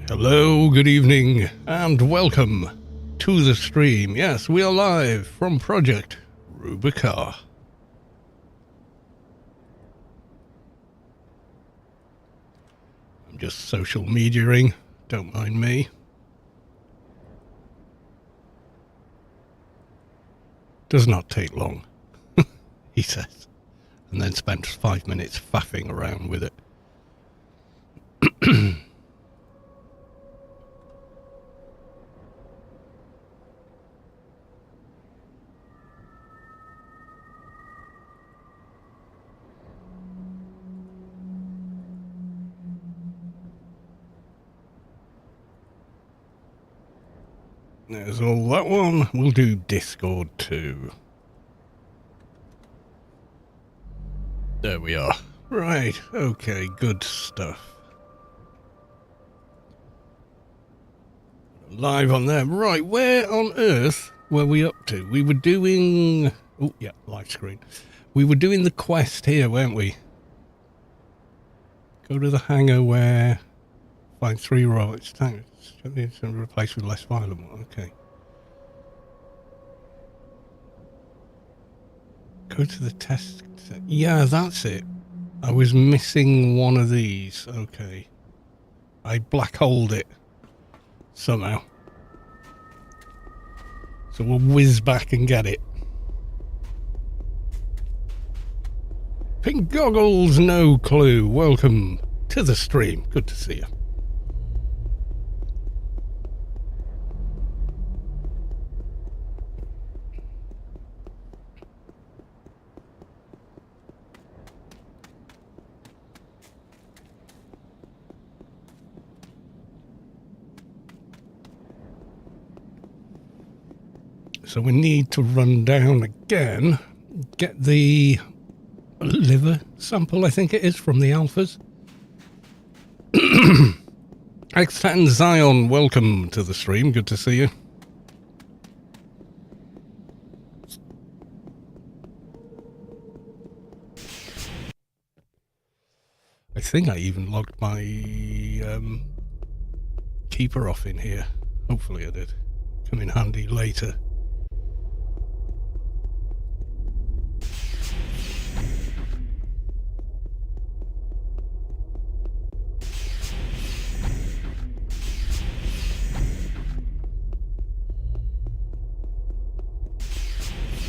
Hello, good evening, and welcome to the stream. Yes, we are live from Project Rubi-ka. I'm just social mediaing, don't mind me. Does not take long, he says, and then spends 5 minutes faffing around with it. There's all that one. We'll do Discord too. There we are. Right, okay, good stuff. Live on there. Right, where on earth were we up to? We were doing... Oh, yeah, live screen. We were doing the quest here, weren't we? Go to the hangar where... Find 3 robots. Tanks. Replace with less violent one. Okay. Go to the test... Yeah, that's it. I was missing one of these. Okay. I black holed it. Somehow. So we'll whiz back and get it. Pink Goggles, no clue. Welcome to the stream. Good to see you. So we need to run down again, get the liver sample, I think it is, from the alphas. X10 Zion, welcome to the stream. Good to see you. I think I even logged my keeper off in here. Hopefully I did. Come in handy later.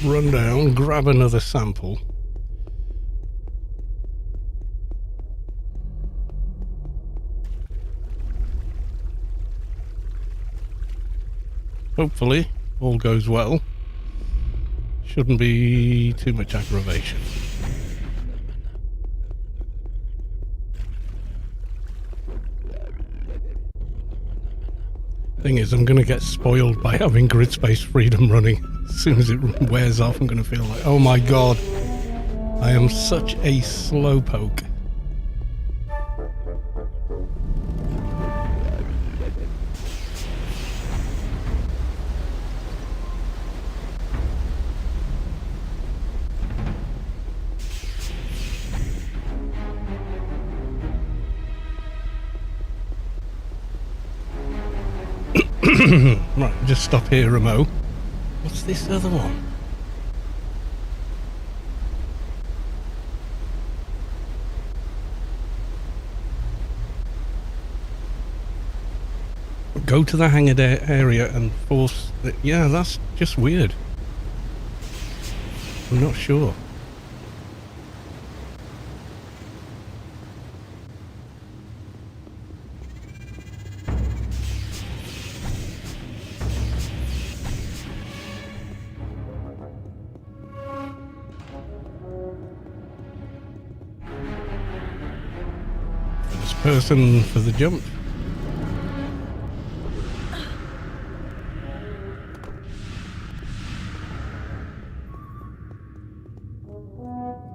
Run down, grab another sample. Hopefully, all goes well. Shouldn't be too much aggravation. Thing is, I'm going to get spoiled by having grid space freedom running. As soon as it wears off, I'm going to feel like, oh my god, I am such a slowpoke. Right, just stop here, Remo. What's this other one? Go to the hangar area and force... Yeah, that's just weird. I'm not sure. Person for the jump.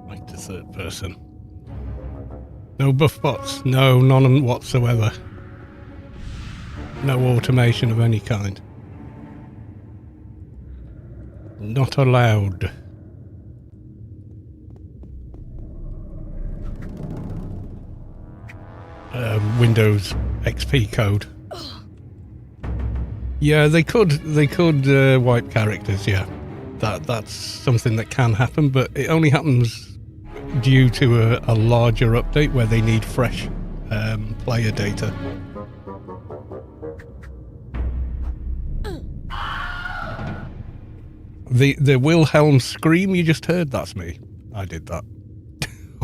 Like the third person. No buff bots. No, none whatsoever. No automation of any kind. Not allowed. Windows XP code. Yeah, they could wipe characters, yeah. That's something that can happen, but it only happens due to a larger update where they need fresh player data. The Wilhelm scream you just heard, that's me. I did that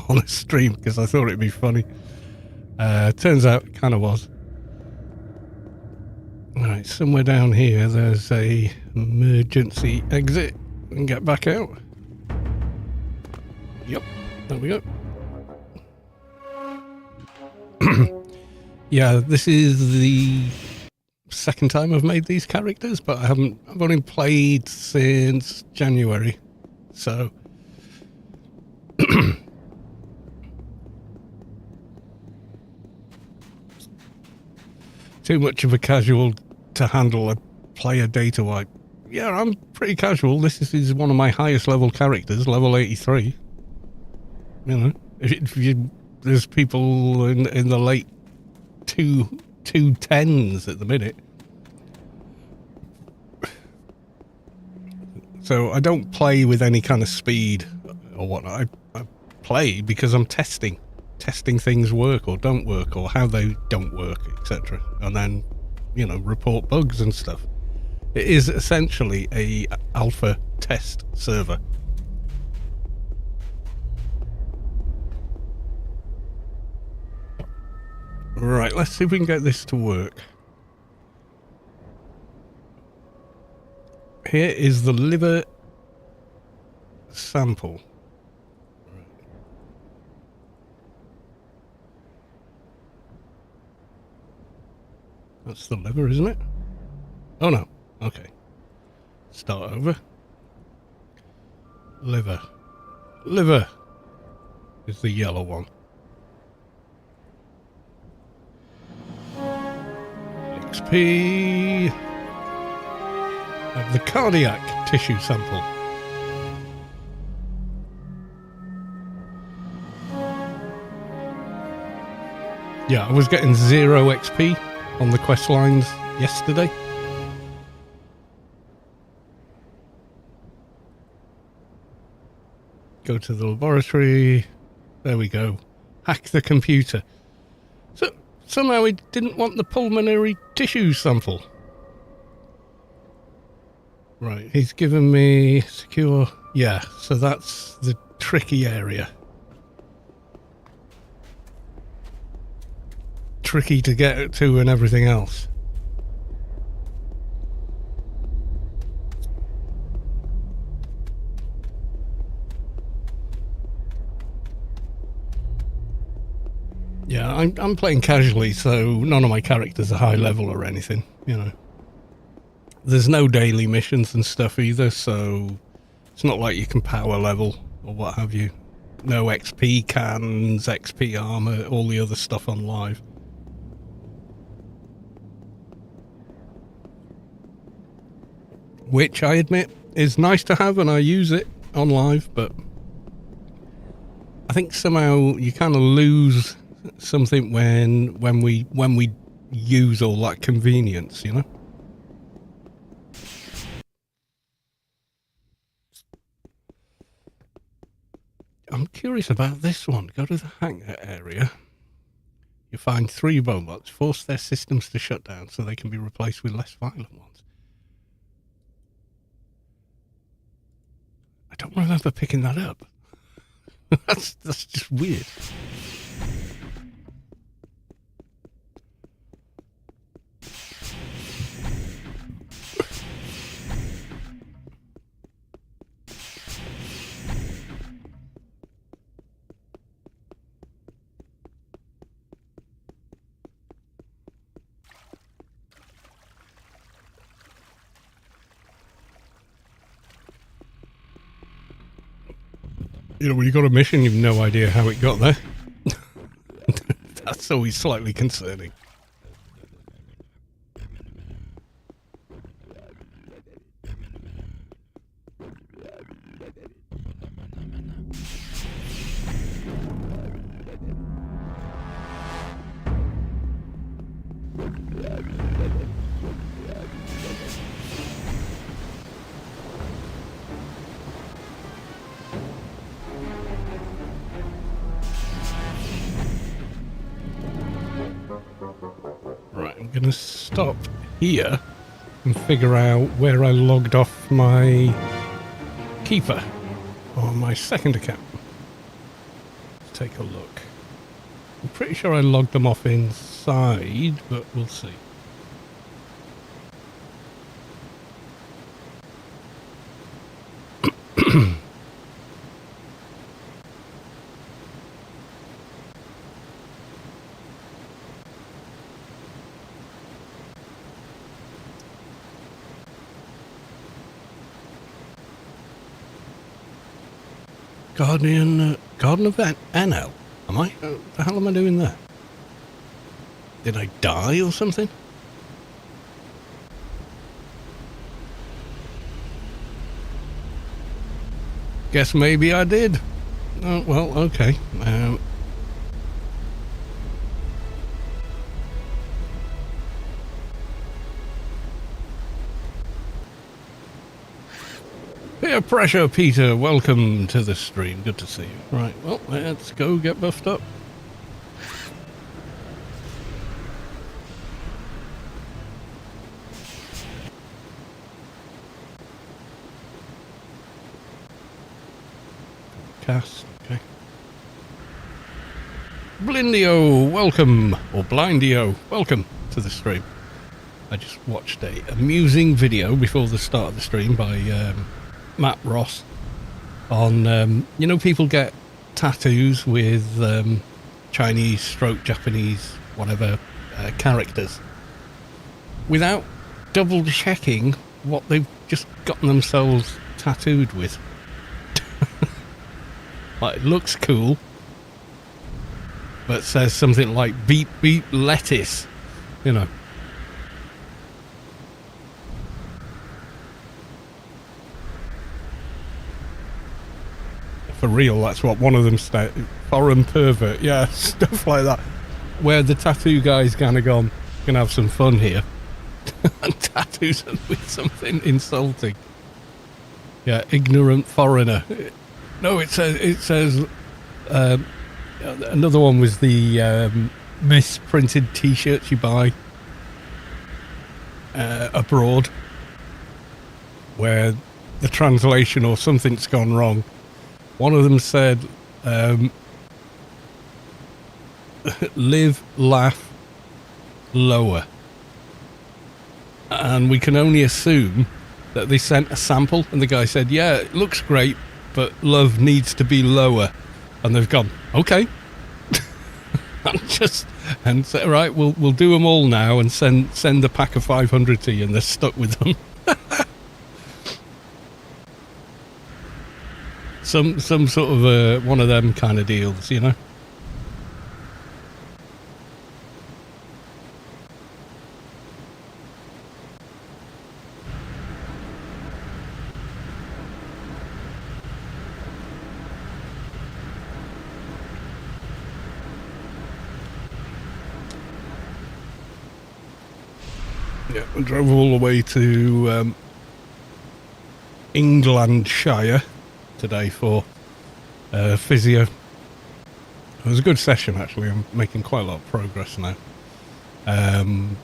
on a stream because I thought it'd be funny. Turns out it kind of was. Right, somewhere down here there's a emergency exit. We can get back out. Yep, there we go. Yeah, this is the second time I've made these characters, but I've only played since January, so too much of a casual to handle a player data wipe. Yeah, I'm pretty casual. This is one of my highest level characters, level 83. You know, there's people in the late 210s at the minute. So I don't play with any kind of speed or whatnot. I play because I'm testing things work or don't work, or how they don't work, etc. And then, you know, report bugs and stuff. It is essentially a alpha test server. Right, let's see if we can get this to work. Here is the liver sample. That's the liver, isn't it? Oh no. Okay. Start over. Liver. Liver is the yellow one. XP of the cardiac tissue sample. Yeah, I was getting 0 XP on the quest lines yesterday. Go to the laboratory. There we go. Hack the computer. So somehow he didn't want the pulmonary tissue sample. Right, he's given me secure. Yeah, so that's the tricky area. Tricky to get to and everything else. Yeah, I'm playing casually, so none of my characters are high level or anything, you know. There's no daily missions and stuff either, so it's not like you can power level or what have you. No XP cans, XP armor, all the other stuff on live. Which I admit is nice to have, and I use it on live, but I think somehow you kind of lose something when we use all that convenience, you know. I'm curious about this one. Go to the hangar area. You find 3 robots. Force their systems to shut down so they can be replaced with less violent ones. I don't remember picking that up. That's just weird. You know, when you got a mission, you've no idea how it got there. That's always slightly concerning. going to stop here and figure out where I logged off my keeper on my second account. Let's take a look. I'm pretty sure I logged them off inside, but we'll see. Garden of NL. Am I? What the hell am I doing there? Did I die or something? Guess maybe I did. Oh, well, okay. Peer pressure, Peter. Welcome to the stream. Good to see you. Right, well, let's go get buffed up. Cast, okay. Blindio, welcome. Or Blindio, welcome to the stream. I just watched a amusing video before the start of the stream by Matt Ross on, you know, people get tattoos with Chinese stroke Japanese, whatever, characters without double checking what they've just gotten themselves tattooed with. Like, it looks cool, but says something like beep beep lettuce, you know. For real, that's what one of them said. Foreign pervert, yeah, stuff like that. Where the tattoo guy's kind of gone, gonna have some fun here, and tattoos them with something insulting. Yeah, ignorant foreigner. No, it says. Another one was the misprinted T-shirts you buy abroad, where the translation or something's gone wrong. One of them said, live, laugh, lower. And we can only assume that they sent a sample, and the guy said, yeah, it looks great, but love needs to be lower. And they've gone, okay. and said, right, we'll do them all now and send a pack of 500 to you, and they're stuck with them. Some sort of one of them kind of deals, you know. Yeah, I drove all the way to Englandshire today for physio. It was a good session, actually. I'm making quite a lot of progress now.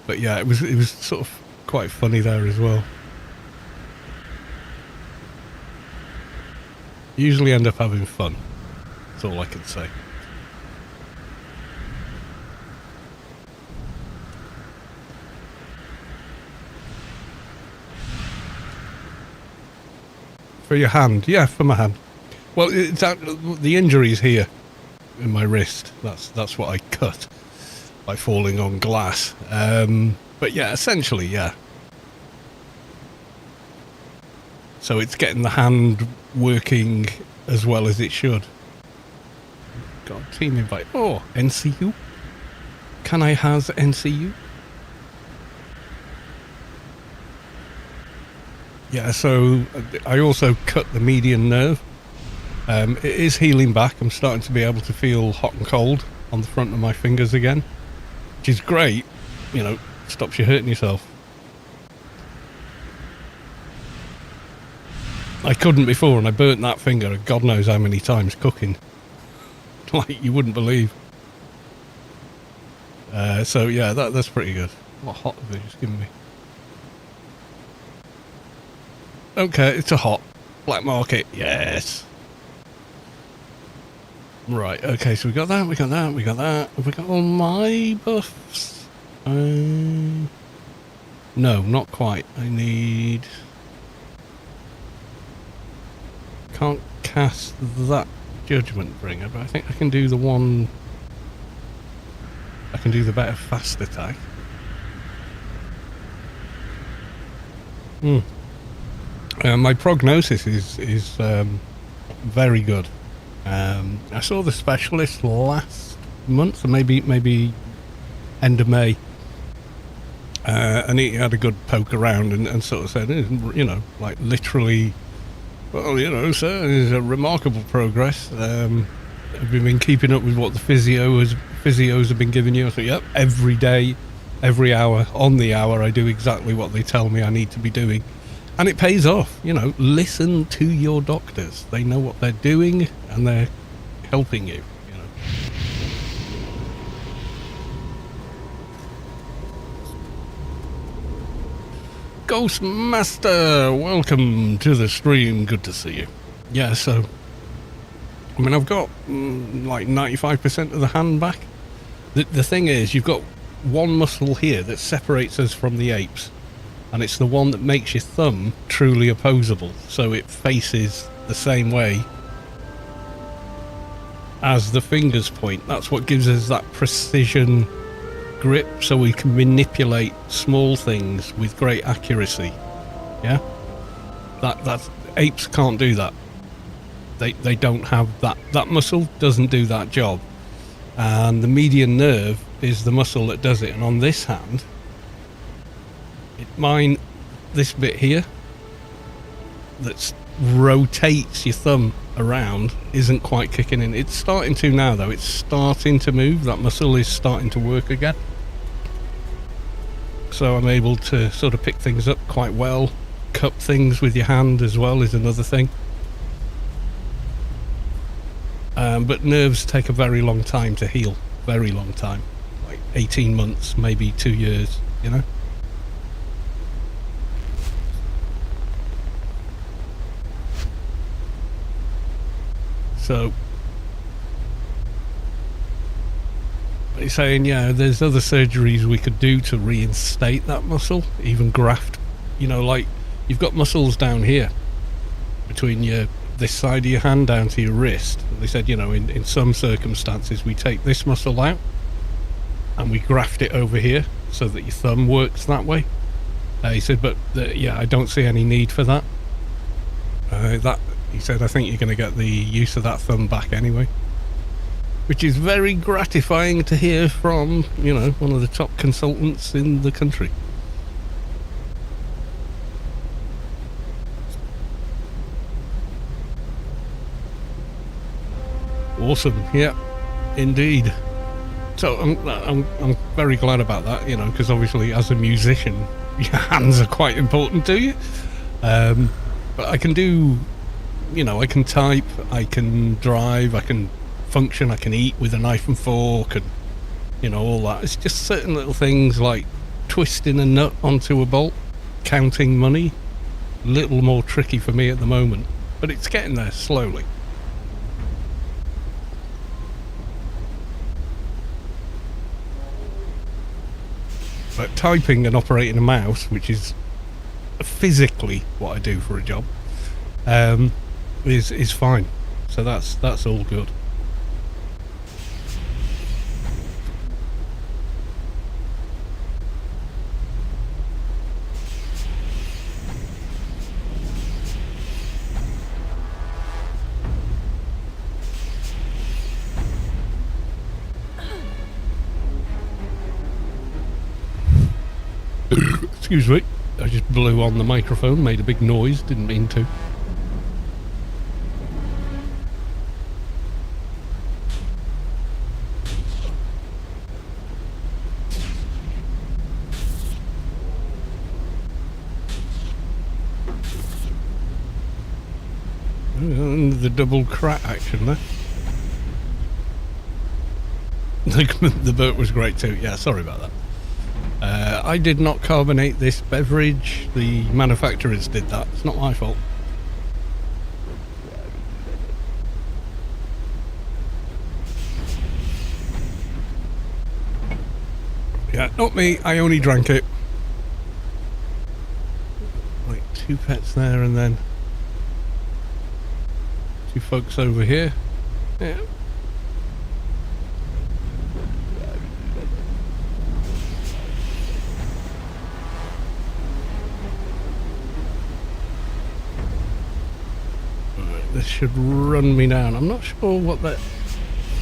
But yeah, it was sort of quite funny there as well. Usually end up having fun. That's all I can say. For your hand, yeah, for my hand. Well, the injury's here in my wrist. That's what I cut by falling on glass. But yeah, essentially, yeah. So it's getting the hand working as well as it should. Got a team invite. Oh, NCU. Can I has NCU? Yeah, so I also cut the median nerve. It is healing back. I'm starting to be able to feel hot and cold on the front of my fingers again, which is great. You know, stops you hurting yourself. I couldn't before, and I burnt that finger God knows how many times cooking. Like, you wouldn't believe. So yeah, that's pretty good. What hot have they just given me? Okay, it's a hot. Black market, yes. Right, okay, so we got that, we got that, we got that. Have we got all my buffs? No, not quite. I need... Can't cast that Judgment Bringer, but I think I can do the one... I can do the better fast attack. My prognosis is very good. I saw the specialist last month, or maybe end of May, and he had a good poke around and sort of said, you know, like literally, well, you know, sir, there's a remarkable progress. Have you been keeping up with what the physios have been giving you? I thought, yep, every day, every hour, on the hour, I do exactly what they tell me I need to be doing. And it pays off, you know, listen to your doctors. They know what they're doing and they're helping you, you know. Ghostmaster, welcome to the stream. Good to see you. Yeah, so, I mean, I've got like 95% of the hand back. The thing is, you've got one muscle here that separates us from the apes. And it's the one that makes your thumb truly opposable, so it faces the same way as the fingers point. That's what gives us that precision grip, so we can manipulate small things with great accuracy. Yeah? That apes can't do that. They don't have that. That muscle doesn't do that job. And the median nerve is the muscle that does it. And on this hand, mine, this bit here that rotates your thumb around isn't quite kicking in. It's starting to now though. It's starting to move. That muscle is starting to work again, so I'm able to sort of pick things up quite well. Cup things with your hand as well is another thing. But nerves take a very long time to heal. Very long time, like 18 months, maybe 2 years, you know. So, he's saying, yeah, there's other surgeries we could do to reinstate that muscle, even graft. You know, like, you've got muscles down here, between this side of your hand down to your wrist. They said, you know, in some circumstances, we take this muscle out, and we graft it over here, so that your thumb works that way. He said, but, yeah, I don't see any need for that. He said, I think you're going to get the use of that thumb back anyway. Which is very gratifying to hear from, you know, one of the top consultants in the country. Awesome, yeah, indeed. So I'm very glad about that, you know, because obviously as a musician, your hands are quite important to you. But I can do... You know, I can type, I can drive, I can function, I can eat with a knife and fork, and, you know, all that. It's just certain little things like twisting a nut onto a bolt, counting money, a little more tricky for me at the moment, but it's getting there slowly. But typing and operating a mouse, which is physically what I do for a job, is fine. So that's all good. Excuse me, I just blew on the microphone, made a big noise, didn't mean to. And the double crack action there. The boat was great too. Yeah, sorry about that. Yeah, I did not carbonate this beverage. The manufacturers did that. It's not my fault. Yeah, not me. I only drank it. Like 2 pets there and then 2 folks over here. Yeah. This should run me down. I'm not sure what that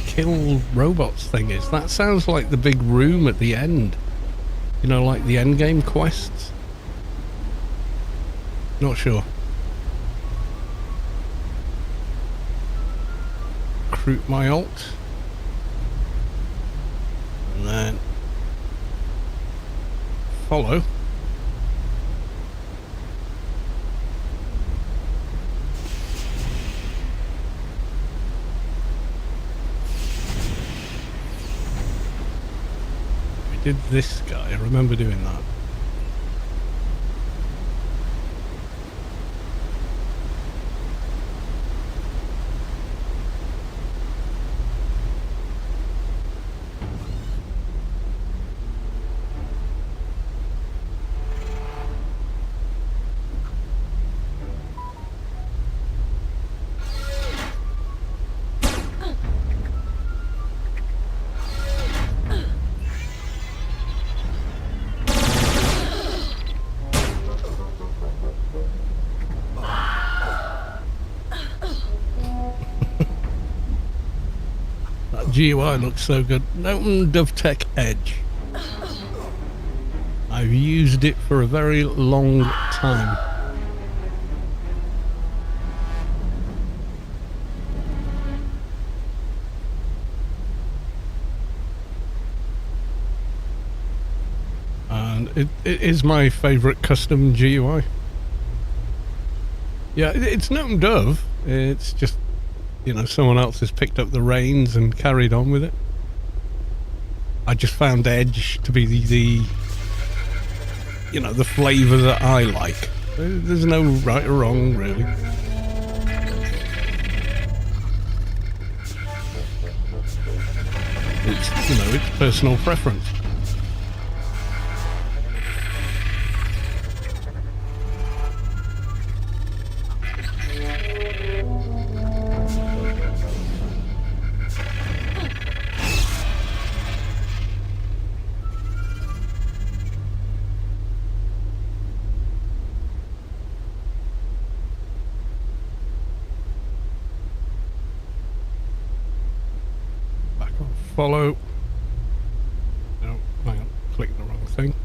kill robots thing is. That sounds like the big room at the end. You know, like the end game quests. Not sure. Recruit my alt. And then follow. Did this guy, I remember doing that. GUI looks so good. Open DovTech Edge. I've used it for a very long time. And it is my favourite custom GUI. Yeah, it's no Dove. It's just, you know, someone else has picked up the reins and carried on with it. I just found Edge to be the you know, the flavour that I like. There's no right or wrong, really. It's, you know, it's personal preference. Follow. No, hang on, clicked the wrong thing.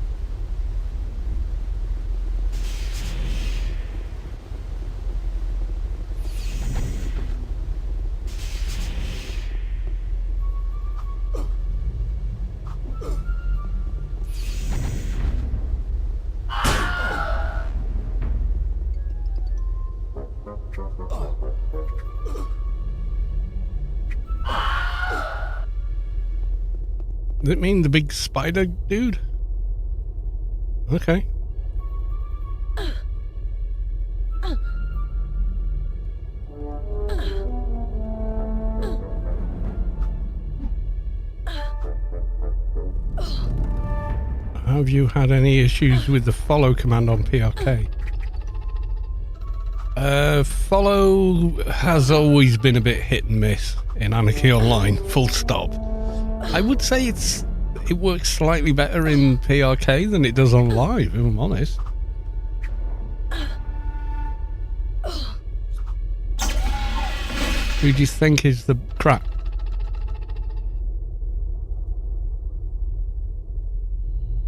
Does it mean the big spider dude? Okay. Have you had any issues with the follow command on PRK? Follow has always been a bit hit and miss in Anarchy Online, full stop. I would say it works slightly better in PRK than it does on live, if I'm honest. Who do you think is the crap?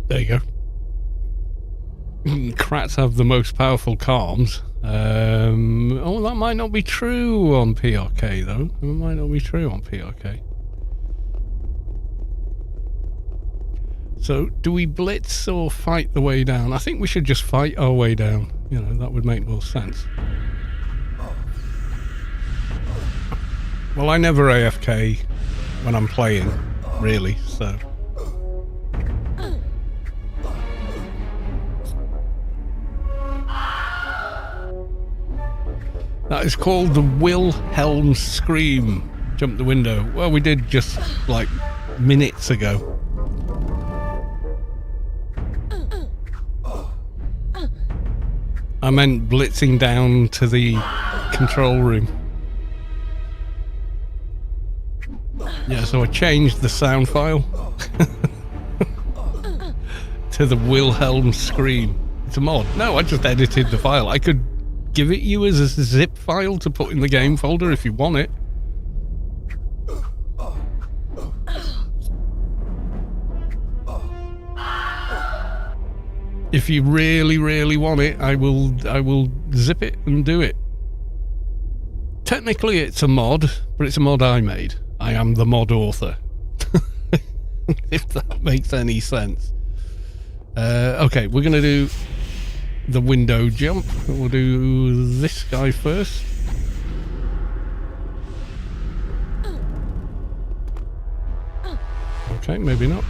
There you go. Krats have the most powerful comms. Oh, that might not be true on PRK, though. It might not be true on PRK. So, do we blitz or fight the way down? I think we should just fight our way down. You know, that would make more sense. Well, I never AFK when I'm playing, really, so... That is called the Wilhelm Scream. Jump the window. Well, we did just like minutes ago. I meant blitzing down to the control room. Yeah, so I changed the sound file to the Wilhelm Scream. It's a mod. No, I just edited the file. I could give it you as a zip file to put in the game folder if you want it. If you really, really want it, I will zip it and do it. Technically, it's a mod, but it's a mod I made. I am the mod author. If that makes any sense. Okay, we're going to do the window jump. We'll do this guy first. Okay, maybe not.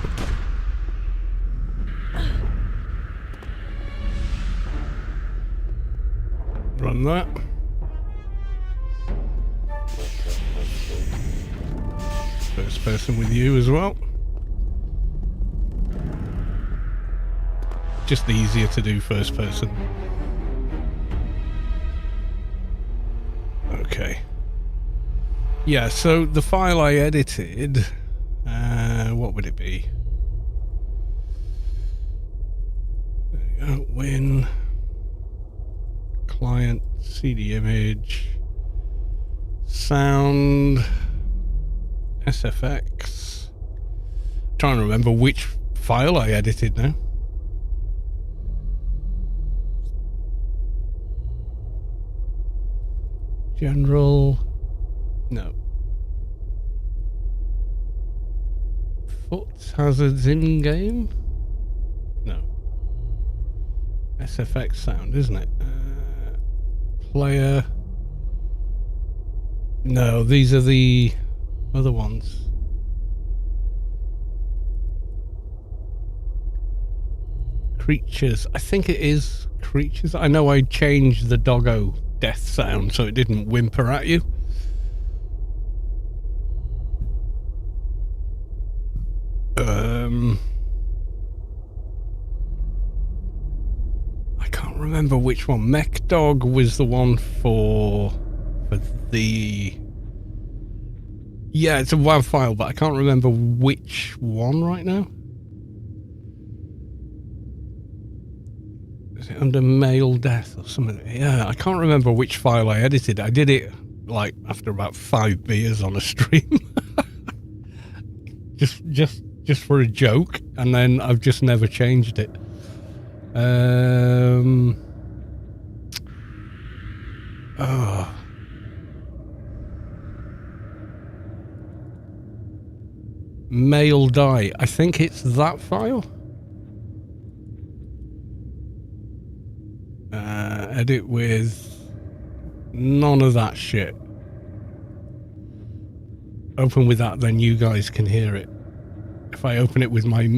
Run that. First person with you as well. Just easier to do first person. Okay. Yeah, so the file I edited, what would it be? There you go. Win. Client, CD image, sound, SFX. I'm trying to remember which file I edited now. General, no. Foot hazards in game? No. SFX sound, isn't it? Player. No, these are the other ones. Creatures. I think it is creatures. I know I changed the doggo death sound so it didn't whimper at you. I can't remember which one. Mech Dog was the one for the... Yeah, it's a WAV file, but I can't remember which one right now. Is it under male death or something? Yeah, I can't remember which file I edited. I did it like after about 5 beers on a stream. just for a joke, and then I've just never changed it. Oh. Male die. I think it's that file. Edit with none of that shit. Open with that, then you guys can hear it. If I open it with my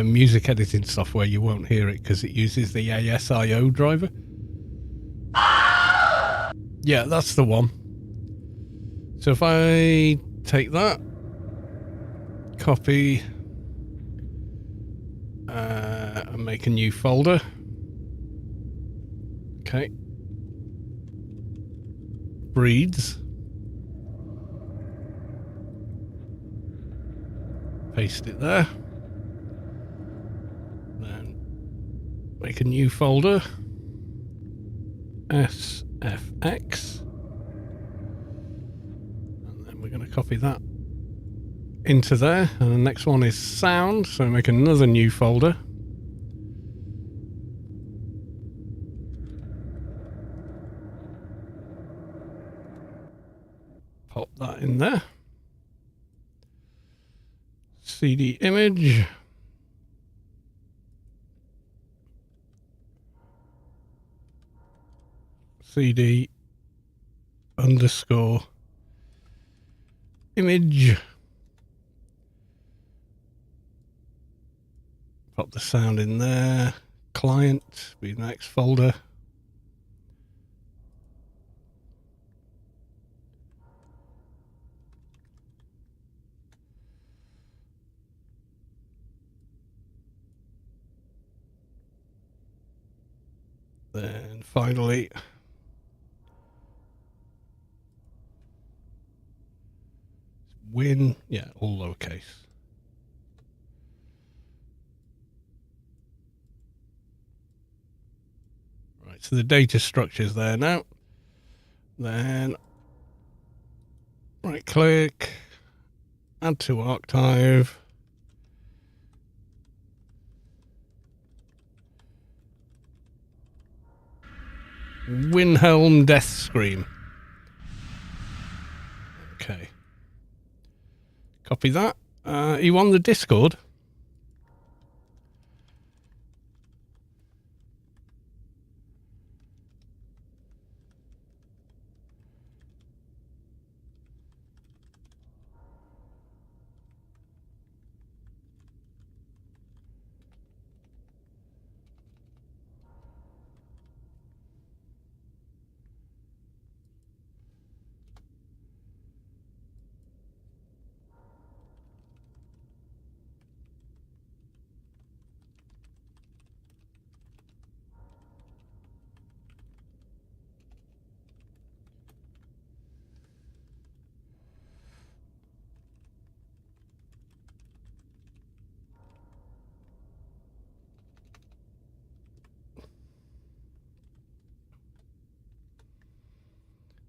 music editing software, you won't hear it because it uses the ASIO driver. Yeah, that's the one. So if I take that, copy, and make a new folder. Okay. Breeds. Paste it there. Then make a new folder. SFX. And then we're going to copy that into there. And the next one is sound. So make another new folder. Pop that in there. CD image. CD underscore image. Pop the sound in there. Client, be the next folder. Then finally, win, yeah, all lowercase. Right, so the data structure's there now. Then right click, add to archive. Wilhelm Death Scream. Okay. Copy that. You on the Discord?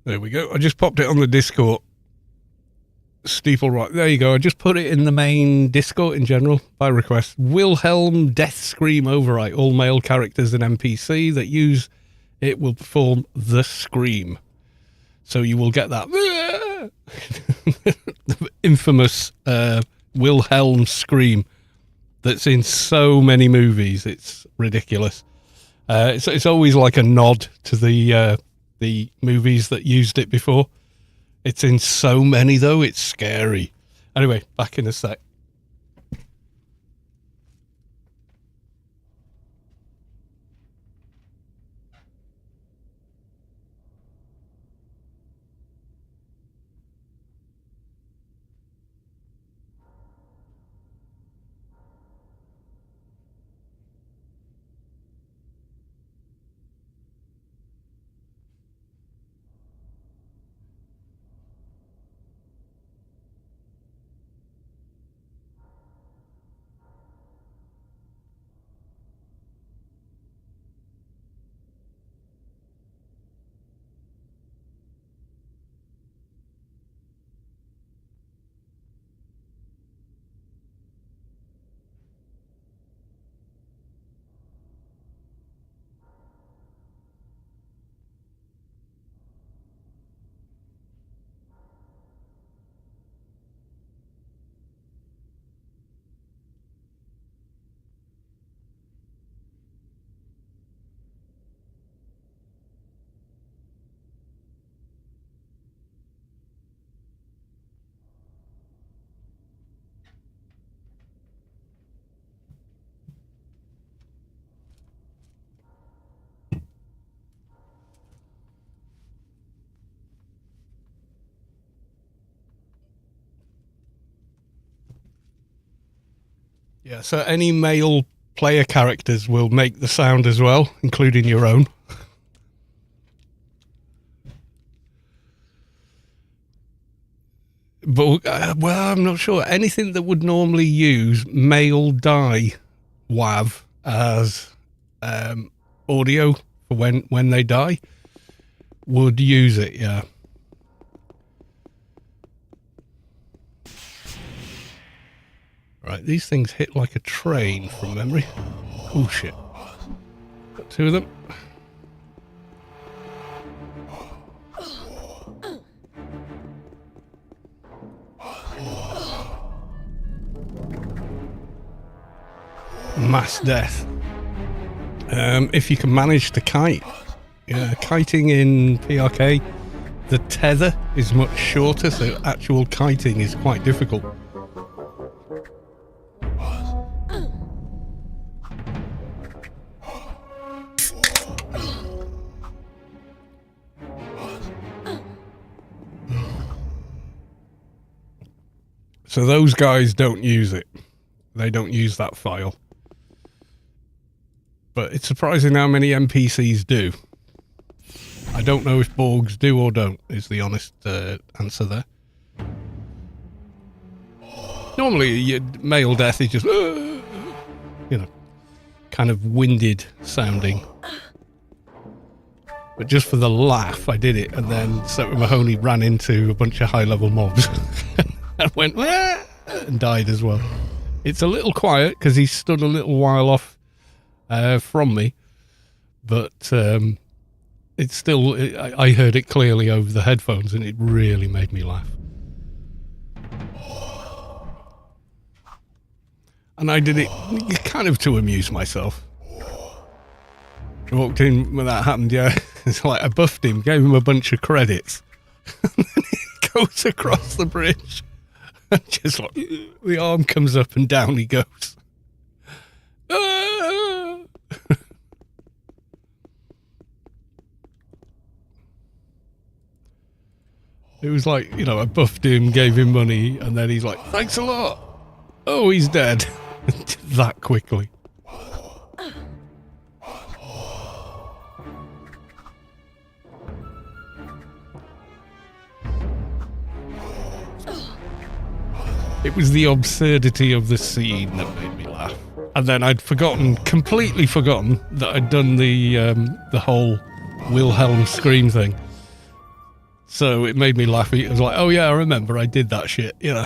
There we go. I just popped it on the Discord. Steeple, right. There you go. I just put it in the main Discord in general by request. Wilhelm Death Scream Overwrite. All male characters and NPC that use it will perform the scream. So you will get that infamous Wilhelm scream that's in so many movies. It's ridiculous. It's always like a nod to the movies that used it before. It's in so many though, it's scary. Anyway, back in a sec. Yeah, so any male player characters will make the sound as well, including your own. But, well, I'm not sure. Anything that would normally use male die WAV as audio for when they die would use it, yeah. Right, these things hit like a train from memory. Oh shit. Got two of them. Mass death. If you can manage to kite. Yeah, kiting in PRK, the tether is much shorter, so actual kiting is quite difficult. So those guys don't use it. They don't use that file. but it's surprising how many NPCs do. I don't know if Borgs do or don't, is the honest answer there. Normally, male death is just, you know, kind of winded sounding. But just for the laugh, I did it, and then Seto Mahoney ran into a bunch of high-level mobs and went, "Wah!" and died as well. It's a little quiet because he stood a little while off from me, but it's still, I heard it clearly over the headphones, and it really made me laugh. And I did it kind of to amuse myself. I walked in when that happened, yeah. It's like I buffed him, gave him a bunch of credits. And then he goes across the bridge. And just like, the arm comes up and down he goes. Ah! It was like, you know, I buffed him, gave him money, and then he's like, thanks a lot. Oh, he's dead. That quickly. It was the absurdity of the scene that made me laugh. And then I'd completely forgotten that I'd done the whole Wilhelm scream thing. So it made me laugh. It was like, oh yeah, I remember I did that shit, you know.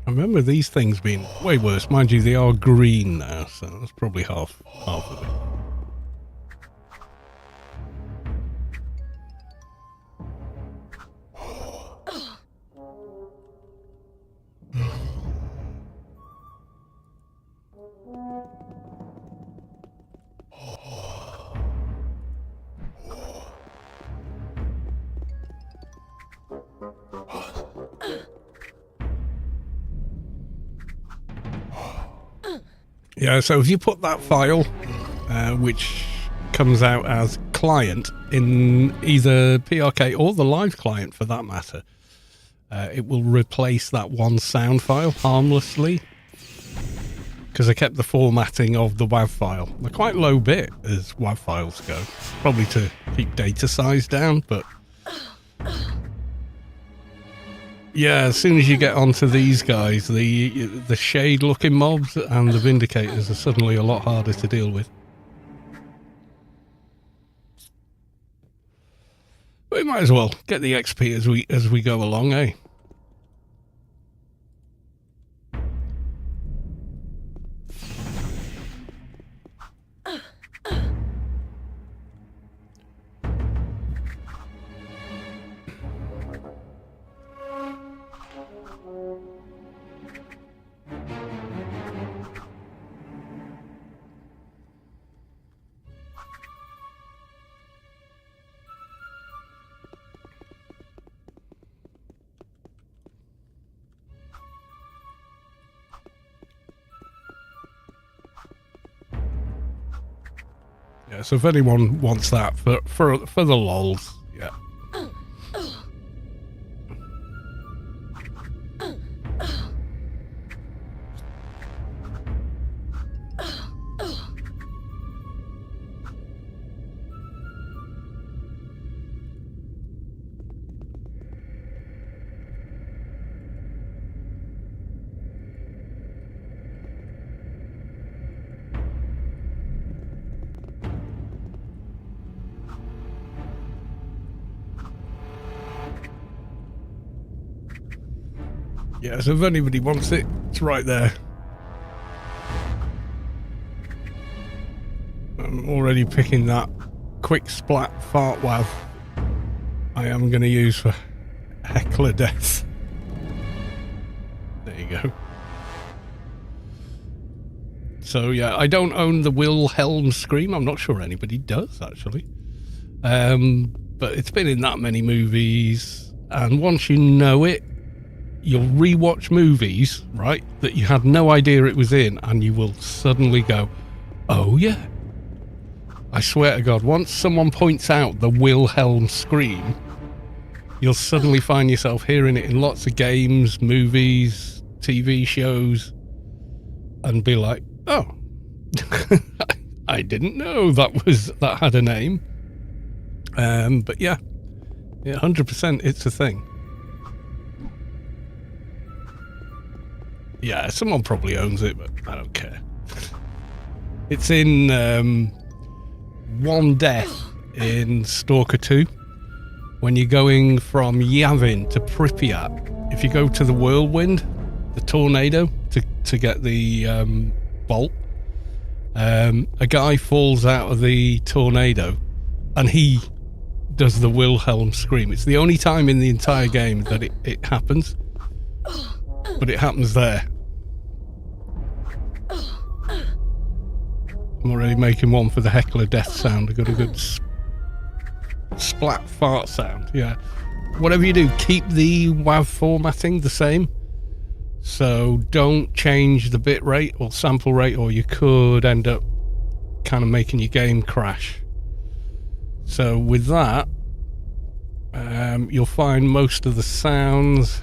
I remember these things being way worse. Mind you, they are green now, so that's probably half of it. Yeah, so if you put that file, which comes out as client in either PRK or the live client for that matter, it will replace that one sound file harmlessly, because I kept the formatting of the WAV file. They're quite low bit as WAV files go, probably to keep data size down, but yeah, as soon as you get onto these guys, the shade-looking mobs and the Vindicators are suddenly a lot harder to deal with. But we might as well get the XP as we go along, eh? Yeah, so if anyone wants that for the lols, yeah. Yeah, so if anybody wants it, it's right there. I'm already picking that quick splat fart wav I am going to use for heckler death. There you go. So yeah, I don't own the Wilhelm scream. I'm not sure anybody does, actually. But it's been in that many movies, and once you know it, you'll rewatch movies, right, that you had no idea it was in, and you will suddenly go, oh yeah. I swear to God, once someone points out the Wilhelm scream, you'll suddenly find yourself hearing it in lots of games, movies, TV shows, and be like, oh, I didn't know that had a name. But yeah, 100% it's a thing. Yeah, someone probably owns it, but I don't care. It's in One Death in Stalker 2. When you're going from Yavin to Pripyat, if you go to the whirlwind, the tornado, to get the bolt, a guy falls out of the tornado and he does the Wilhelm scream. It's the only time in the entire game that it happens, but it happens there. I'm already making one for the heckler death sound. I got a good splat fart sound. Yeah, whatever you do, keep the WAV formatting the same, so don't change the bit rate or sample rate, or you could end up kind of making your game crash. So with that, you'll find most of the sounds.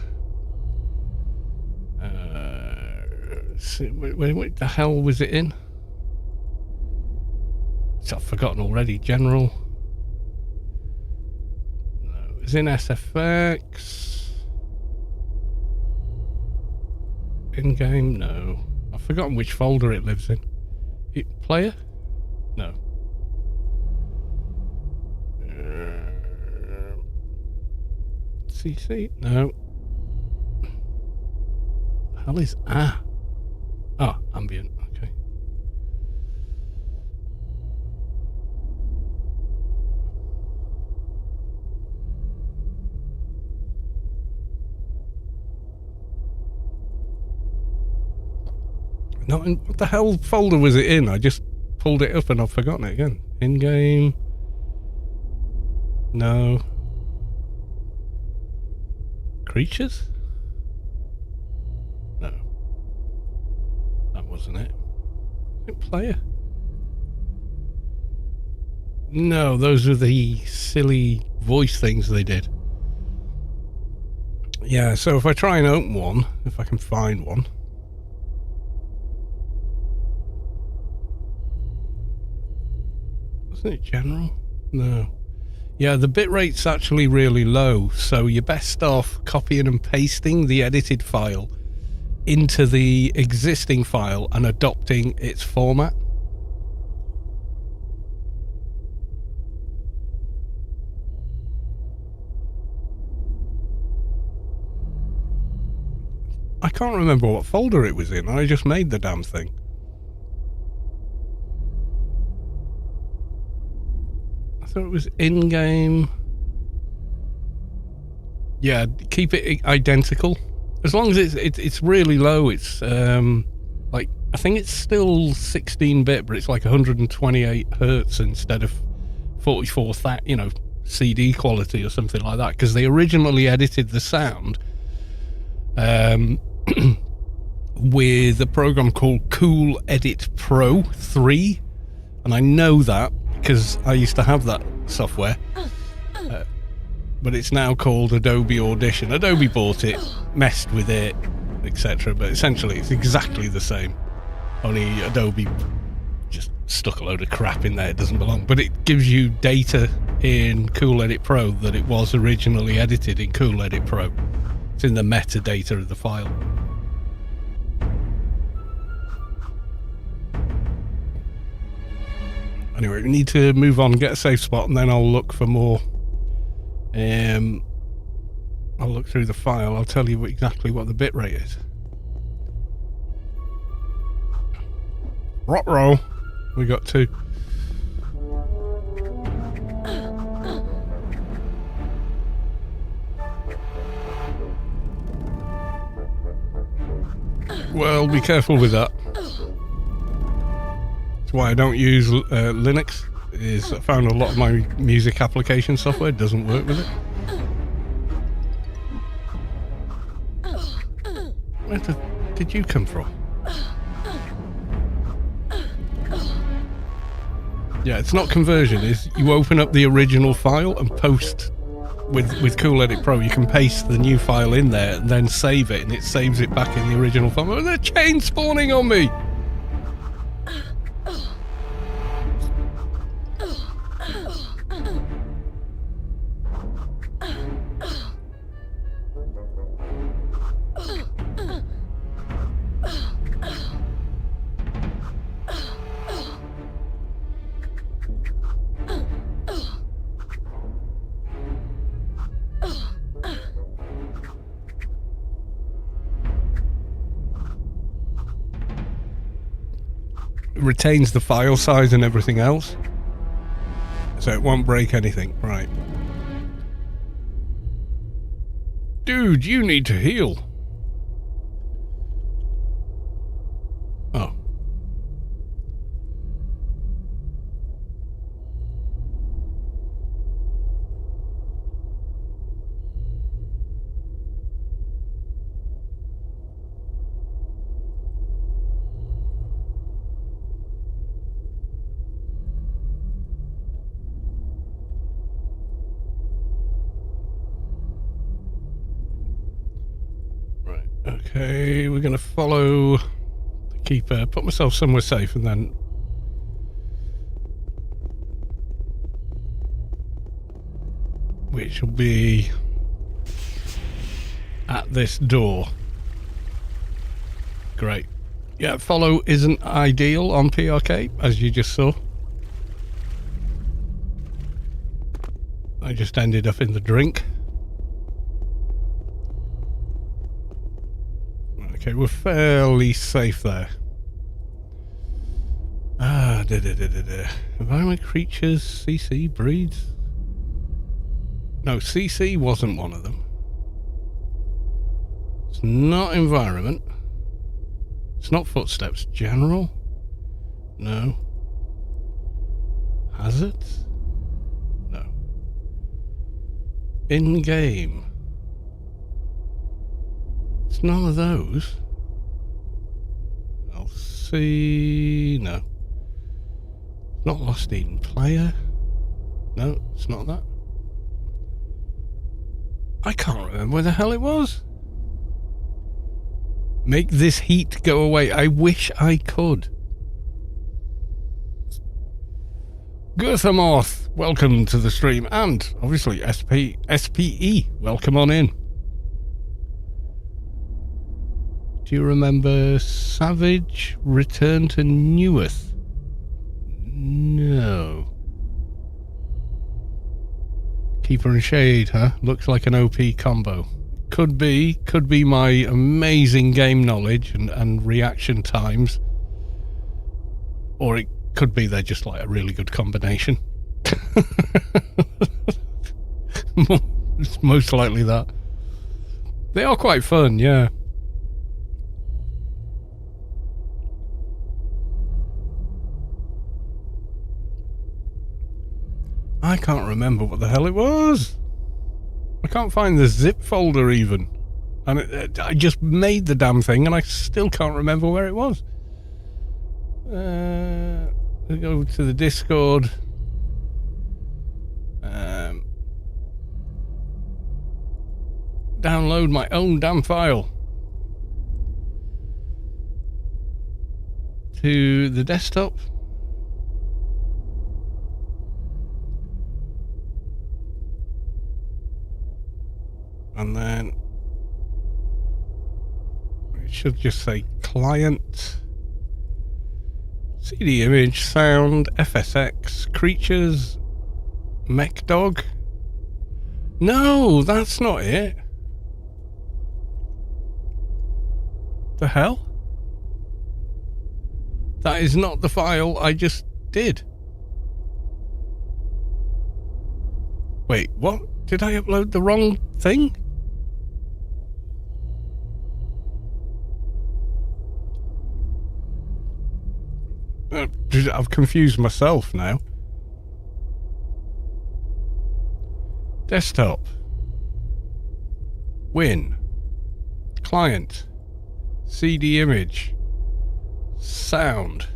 What the hell was it in? I've forgotten already. General. No, it's in SFX. In-game? No. I've forgotten which folder it lives in. Player? No. CC? No. The hell is ambient. Okay. No, what the hell folder was it in? I just pulled it up and I've forgotten it again. In-game. No. Creatures? No. That wasn't it. Player? No, those are the silly voice things they did. Yeah, so if I try and open one, if I can find one. Wasn't it general? No. Yeah, the bitrate's actually really low, so you're best off copying and pasting the edited file into the existing file and adopting its format. I can't remember what folder it was in. I just made the damn thing. I thought it was in-game. Yeah, keep it identical. As long as it's really low. It's like, I think it's still 16-bit, but it's like 128 hertz instead of 44, CD quality or something like that, because they originally edited the sound with a program called Cool Edit Pro 3, and I know that because I used to have that software, but it's now called Adobe Audition. Adobe bought it, messed with it, etc., but essentially it's exactly the same, only Adobe just stuck a load of crap in there. It doesn't belong, but it gives you data in Cool Edit Pro that it was originally edited in Cool Edit Pro. It's in the metadata of the file. Anyway, we need to move on, get a safe spot, and then I'll look for more. I'll look through the file. I'll tell you exactly what the bitrate is. Rot-row. We got two. Well, be careful with that. why I don't use Linux. Is I found a lot of my music application software doesn't work with it. Where did you come from? Yeah, it's not conversion. Is you open up the original file and post with Cool Edit Pro. You can paste the new file in there and then save it, and it saves it back in the original file. Oh, they're chain spawning on me. Retains the file size and everything else, so it won't break anything. Right. Dude, you need to heal. Oh. Okay, we're going to follow the keeper, put myself somewhere safe, and then... which will be at this door. Great. Yeah, follow isn't ideal on PRK, as you just saw. I just ended up in the drink. Okay, we're fairly safe there. Environment creatures, CC, breeds. No, CC wasn't one of them. It's not environment. It's not footsteps. General? No. Hazards? No. In-game? It's none of those. I'll see. No. It's not Lost Eden. Player? No, it's not that. I can't remember where the hell it was. Make this heat go away. I wish I could. Girthamoth, welcome to the stream. And, obviously, SPE, welcome on in. Do you remember Savage Return to Neweth? No. Keeper and Shade, huh? Looks like an OP combo. Could be my amazing game knowledge and reaction times. Or it could be they're just like a really good combination. It's most likely that. They are quite fun, yeah. I can't remember what the hell it was. I can't find the zip folder even. And I just made the damn thing and I still can't remember where it was. We'll go to the Discord. Download my own damn file. To the desktop. And then it should just say client, CD image, sound, FSX, creatures, mech dog. No, that's not it. The hell? That is not the file I just did. Wait, what? Did I upload the wrong thing? I've confused myself now. Desktop. Win. Client. CD image. Sound.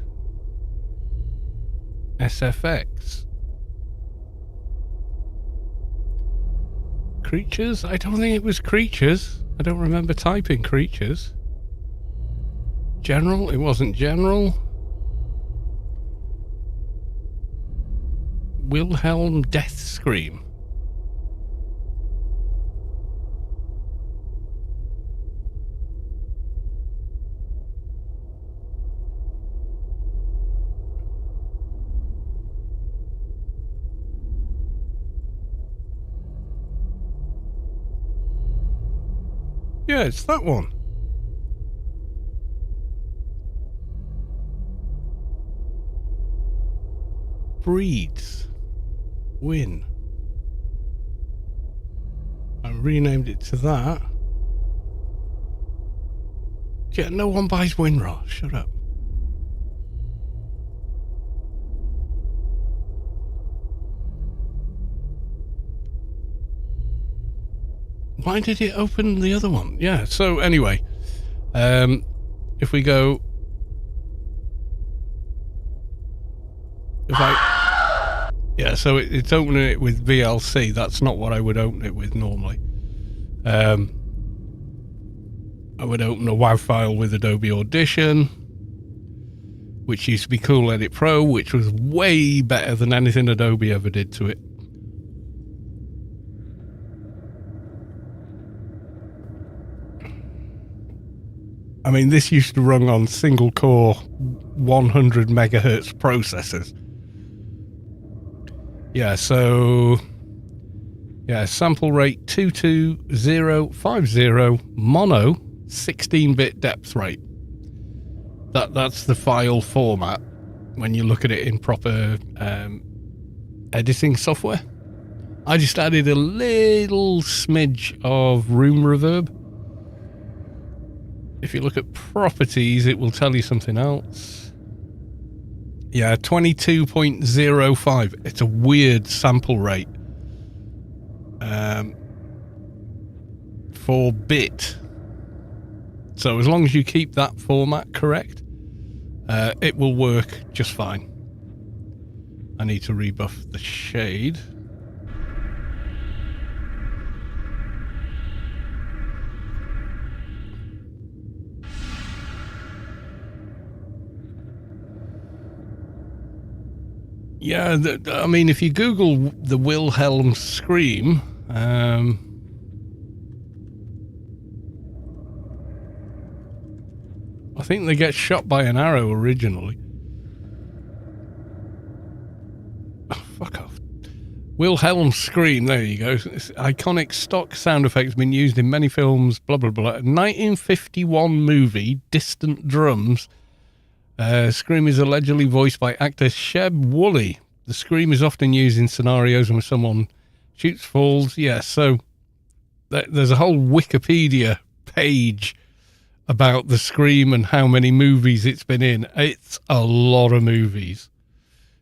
SFX. Creatures? I don't think it was creatures. I don't remember typing creatures. General? It wasn't general. Wilhelm Death Scream. Yeah, it's that one. Breeds. Win. I renamed it to that. Yeah, no one buys WinRAR. Shut up. Why did it open the other one? Yeah, so anyway, if we go... Yeah, so it's opening it with VLC. That's not what I would open it with normally. I would open a WAV file with Adobe Audition, which used to be Cool Edit Pro, which was way better than anything Adobe ever did to it. I mean, this used to run on single core 100 megahertz processors. Yeah, so... Yeah, sample rate 22050, mono, 16-bit depth rate. That's the file format when you look at it in proper editing software. I just added a little smidge of room reverb. If you look at properties, it will tell you something else. Yeah, 22.05. It's a weird sample rate. For bit. So as long as you keep that format correct, it will work just fine. I need to rebuff the shade. Yeah, I mean, if you Google the Wilhelm Scream, I think they get shot by an arrow originally. Oh, fuck off. Wilhelm Scream, there you go. This iconic stock sound effects been used in many films, blah, blah, blah. 1951 movie, Distant Drums. Scream is allegedly voiced by actor Sheb Woolley. The scream is often used in scenarios when someone shoots, falls. Yeah, so there's a whole Wikipedia page about the scream and how many movies it's been in. It's a lot of movies.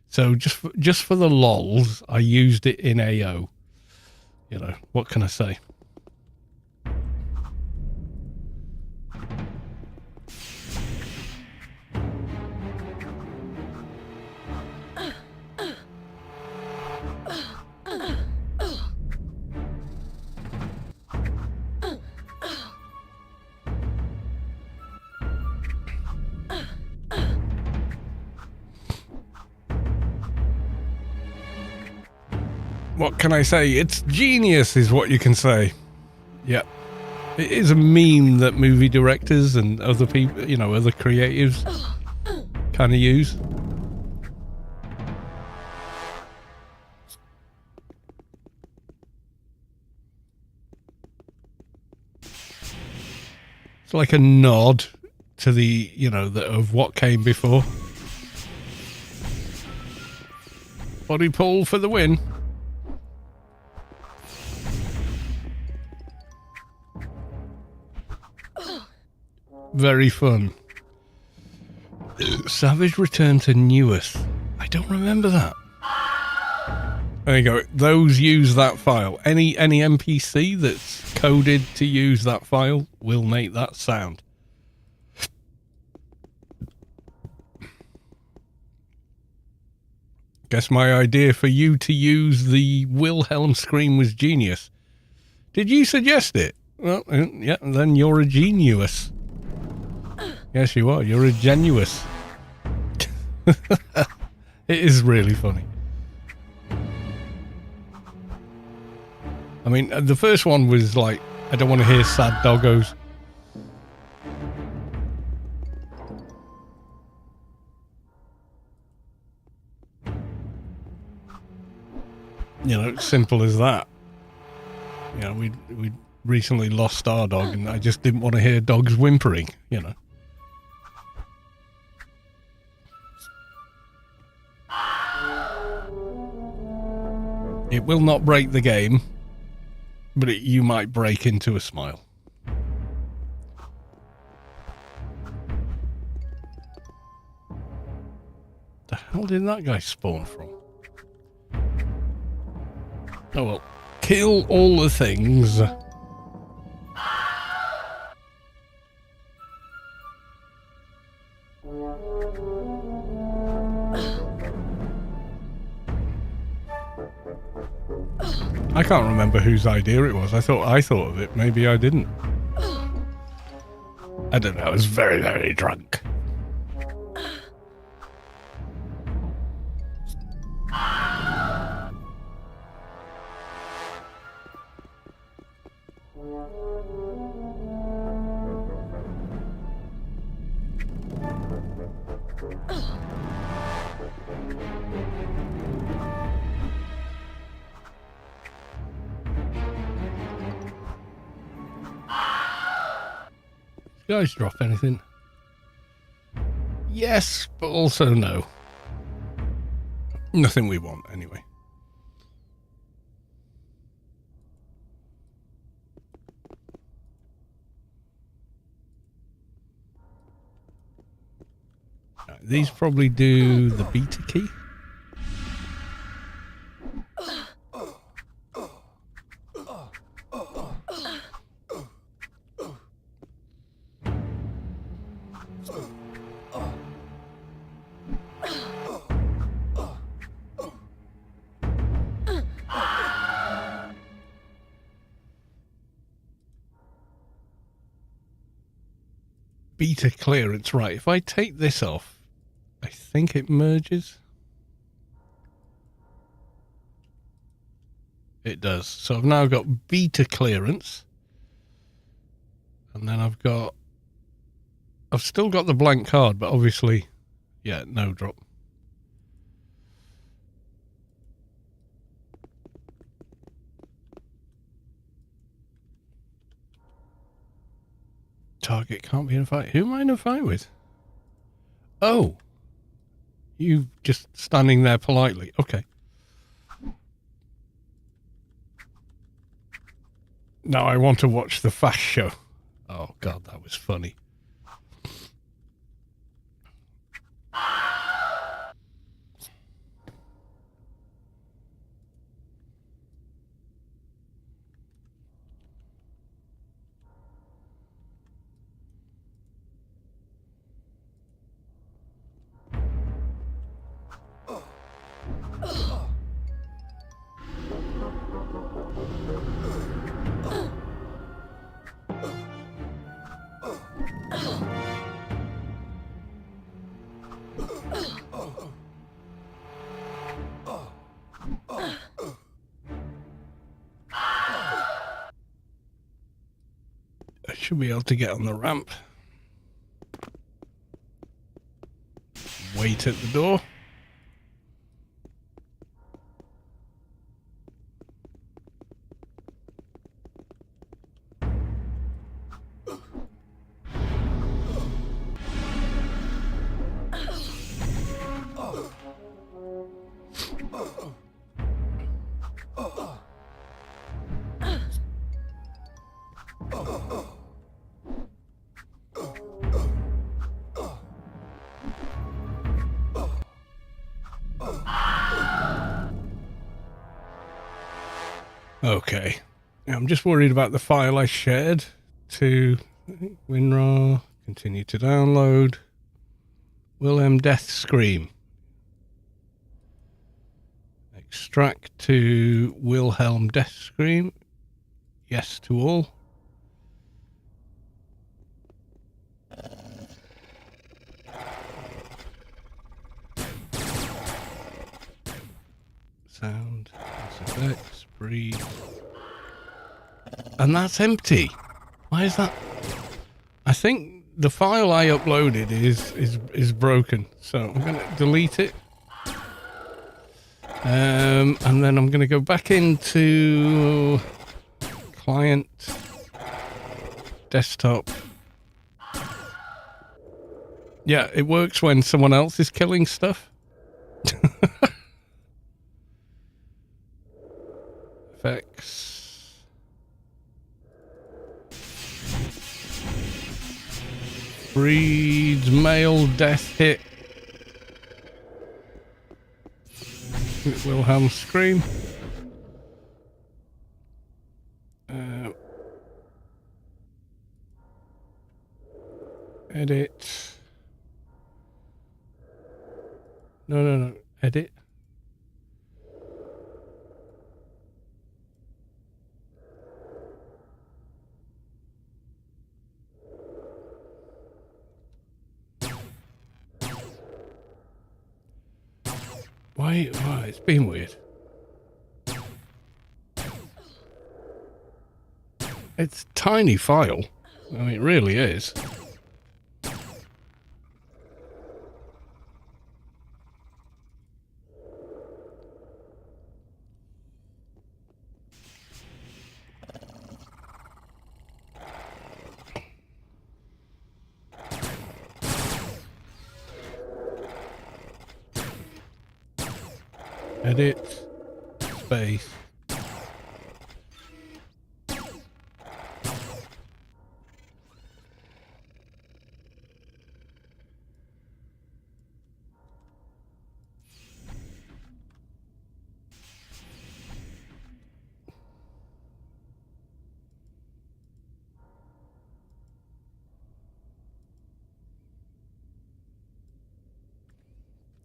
So just for the lols, I used it in AO. You know, what can I say? What can I say? It's genius is what you can say. Yeah. It is a meme that movie directors and other people, you know, other creatives kind of use. It's like a nod to the, you know, of what came before. Body pull for the win. Very fun. Savage returned to Newest. I don't remember that. There you go. Those use that file. Any NPC that's coded to use that file will make that sound. Guess my idea for you to use the Wilhelm scream was genius. Did you suggest it? Well, yeah, then you're a genius. Yes, you are. You're a genuous. It is really funny. I mean, the first one was like, I don't want to hear sad doggos. You know, simple as that. You know, we'd recently lost our dog, and I just didn't want to hear dogs whimpering, you know. It will not break the game, but you might break into a smile. The hell did that guy spawn from? Oh well. Kill all the things. I can't remember whose idea it was. I thought of it. Maybe I didn't. I don't know. I was very, very drunk. Guys drop anything? Yes, but also no. Nothing we want, anyway. Right, these probably do the beta key. Beta clearance, right. If I take this off, I think it merges. It does. So I've now got beta clearance. And then I've still got the blank card, but obviously, yeah, no drop. Target can't be in a fight. Who am I in a fight with? Oh. You just standing there politely. Okay. Now I want to watch the fast show. Oh, God, that was funny. I should be able to get on the ramp. Wait at the door. Okay. I'm just worried about the file I shared to WinRAR. Continue to download. Wilhelm Death Scream. Extract to Wilhelm Death Scream. Yes to all. Sound, SFX, breathe. And that's empty. Why is that? I think the file I uploaded is broken. So I'm going to delete it. And then I'm going to go back into client, desktop. Yeah, it works when someone else is killing stuff. Effects. Breeds male death hit. Wilhelm Scream. Edit. No. Edit. Why? It's been weird. It's a tiny file. I mean, it really is. Edit. Space.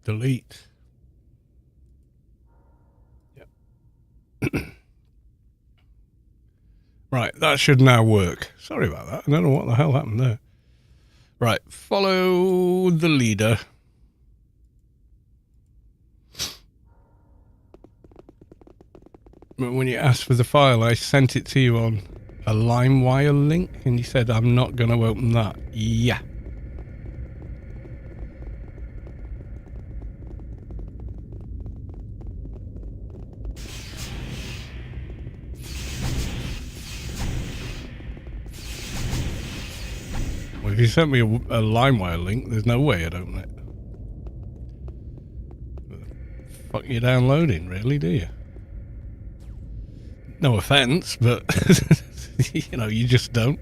Delete. Right, that should now work. Sorry about that. I don't know what the hell happened there. Right, follow the leader. When you asked for the file, I sent it to you on a LimeWire link, and you said, I'm not going to open that. Yeah. Well, if you sent me a LimeWire link, there's no way I'd open it. Fuck you downloading, really, do you? No offense, but you know, you just don't.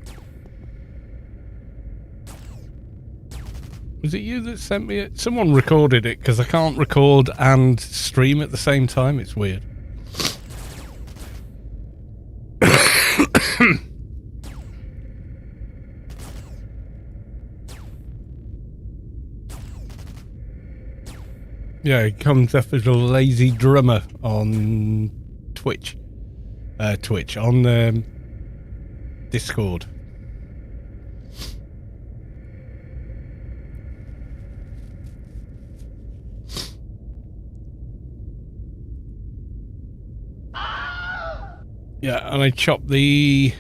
Was it you that sent me it? Someone recorded it, because I can't record and stream at the same time. It's weird. Yeah, he comes up as a lazy drummer on Twitch. On Discord. Yeah, and I chopped the...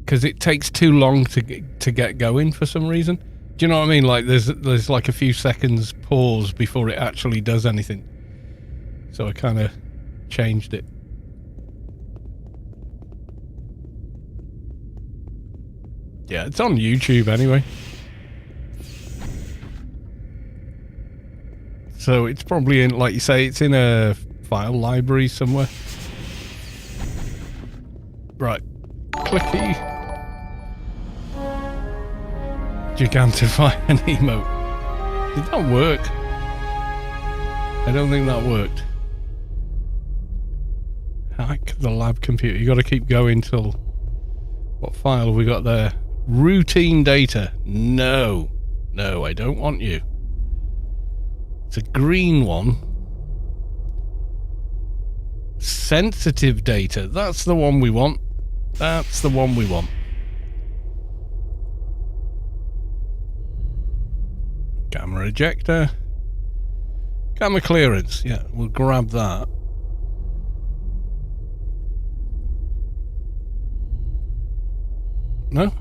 because it takes too long to get going for some reason. Do you know what I mean? Like, there's like a few seconds pause before it actually does anything. So I kind of changed it. Yeah, it's on YouTube anyway. So it's probably in, like you say, it's in a file library somewhere. Right. Clicky. Gigantify an emote. Did that work? I don't think that worked. check the lab computer. You got to keep going till... What file have we got there? Routine data. No. No, I don't want you. It's a green one. Sensitive data. That's the one we want. That's the one we want. Camera ejector. Camera clearance. Yeah, we'll grab that. No?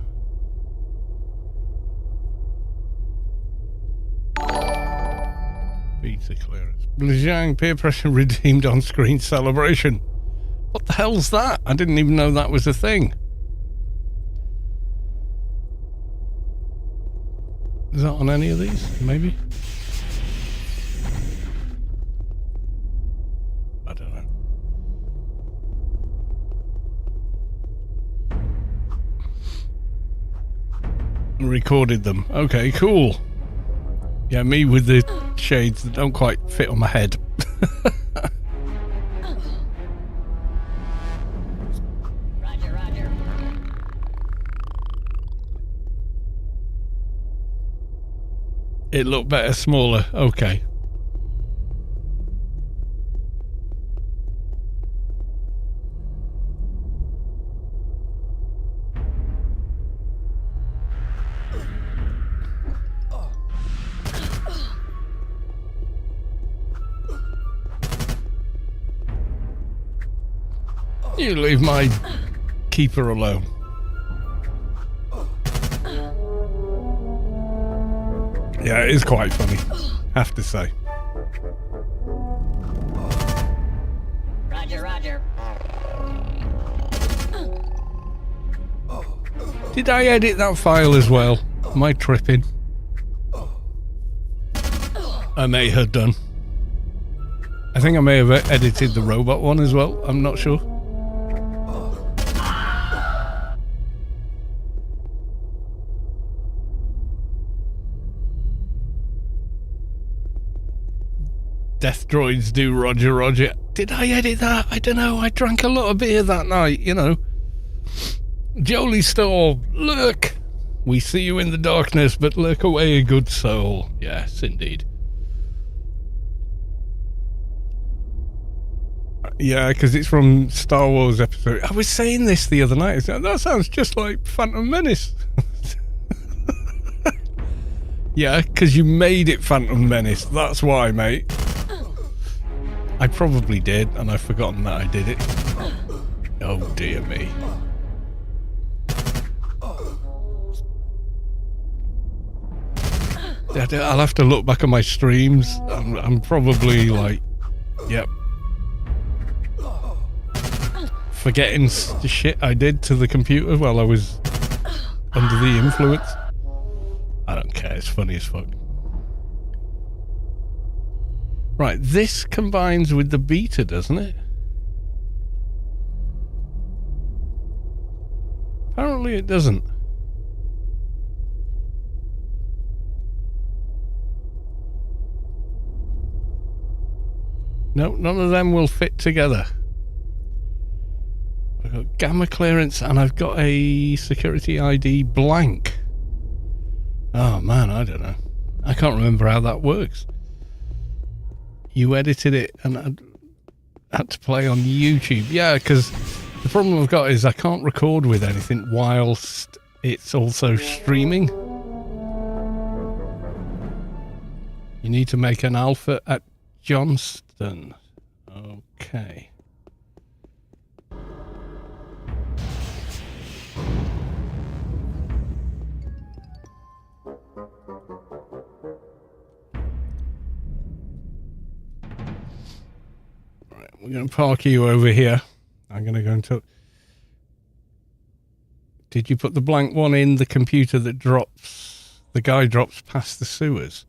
Beta clearance. Blizhang peer pressure redeemed on screen celebration. What the hell's that? I didn't even know that was a thing. Is that on any of these? Maybe? I don't know. Recorded them. Okay, cool. Yeah, me with the shades that don't quite fit on my head. Roger, roger. It looked better, smaller. Okay. You leave my keeper alone. Yeah, it is quite funny, have to say. Roger, roger. Did I edit that file as well? Am I tripping? I may have done. I think I may have edited the robot one as well. I'm not sure. Death droids do Roger, Roger. Did I edit that? I don't know. I drank a lot of beer that night, you know. Jolie Store, look. We see you in the darkness, but look away, a good soul. Yes, indeed. Yeah, because it's from Star Wars episode. I was saying this the other night. That sounds just like Phantom Menace. Yeah, because you made it Phantom Menace. That's why, mate. I probably did, and I've forgotten that I did it. Oh, dear me. I'll have to look back at my streams. I'm probably like, yep. Forgetting the shit I did to the computer while I was under the influence. I don't care, it's funny as fuck. Right, this combines with the beta, doesn't it? Apparently it doesn't. No, none of them will fit together. I've got gamma clearance and I've got a security ID blank. Oh man, I don't know. I can't remember how that works. You edited it and I had to play on YouTube. Yeah, because the problem I've got is I can't record with anything whilst it's also streaming. You need to make an alpha at Johnston. Okay. We're going to park you over here. I'm going to go into... Did you put the blank one in the computer that drops... The guy drops past the sewers?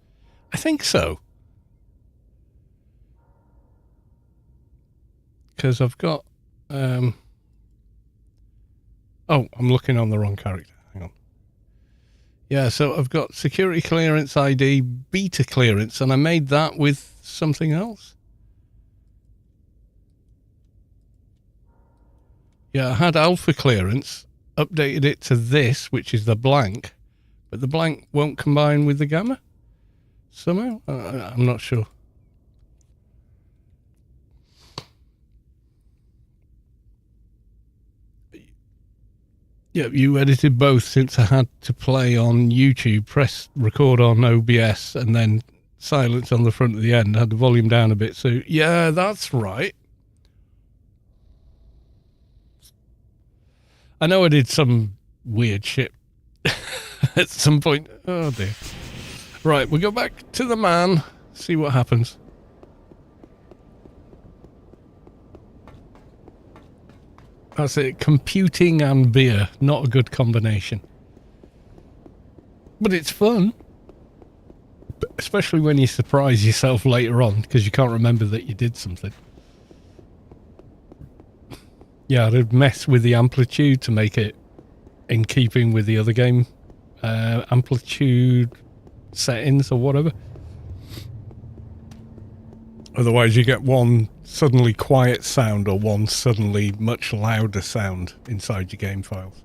I think so. Because I've got... Oh, I'm looking on the wrong character. Hang on. Yeah, so I've got security clearance ID, beta clearance, and I made that with something else. Yeah, I had alpha clearance, updated it to this, which is the blank, but the blank won't combine with the gamma somehow. I'm not sure. Yeah, you edited both since I had to play on YouTube, press record on OBS, and then silence on the front of the end. I had the volume down a bit, so yeah, that's right. I know I did some weird shit at some point. Oh dear. Right, we'll go back to the man, see what happens. That's it, computing and beer, not a good combination. But it's fun. Especially when you surprise yourself later on, because you can't remember that you did something. Yeah, I'd mess with the amplitude to make it in keeping with the other game. Amplitude settings or whatever. Otherwise you get one suddenly quiet sound or one suddenly much louder sound inside your game files.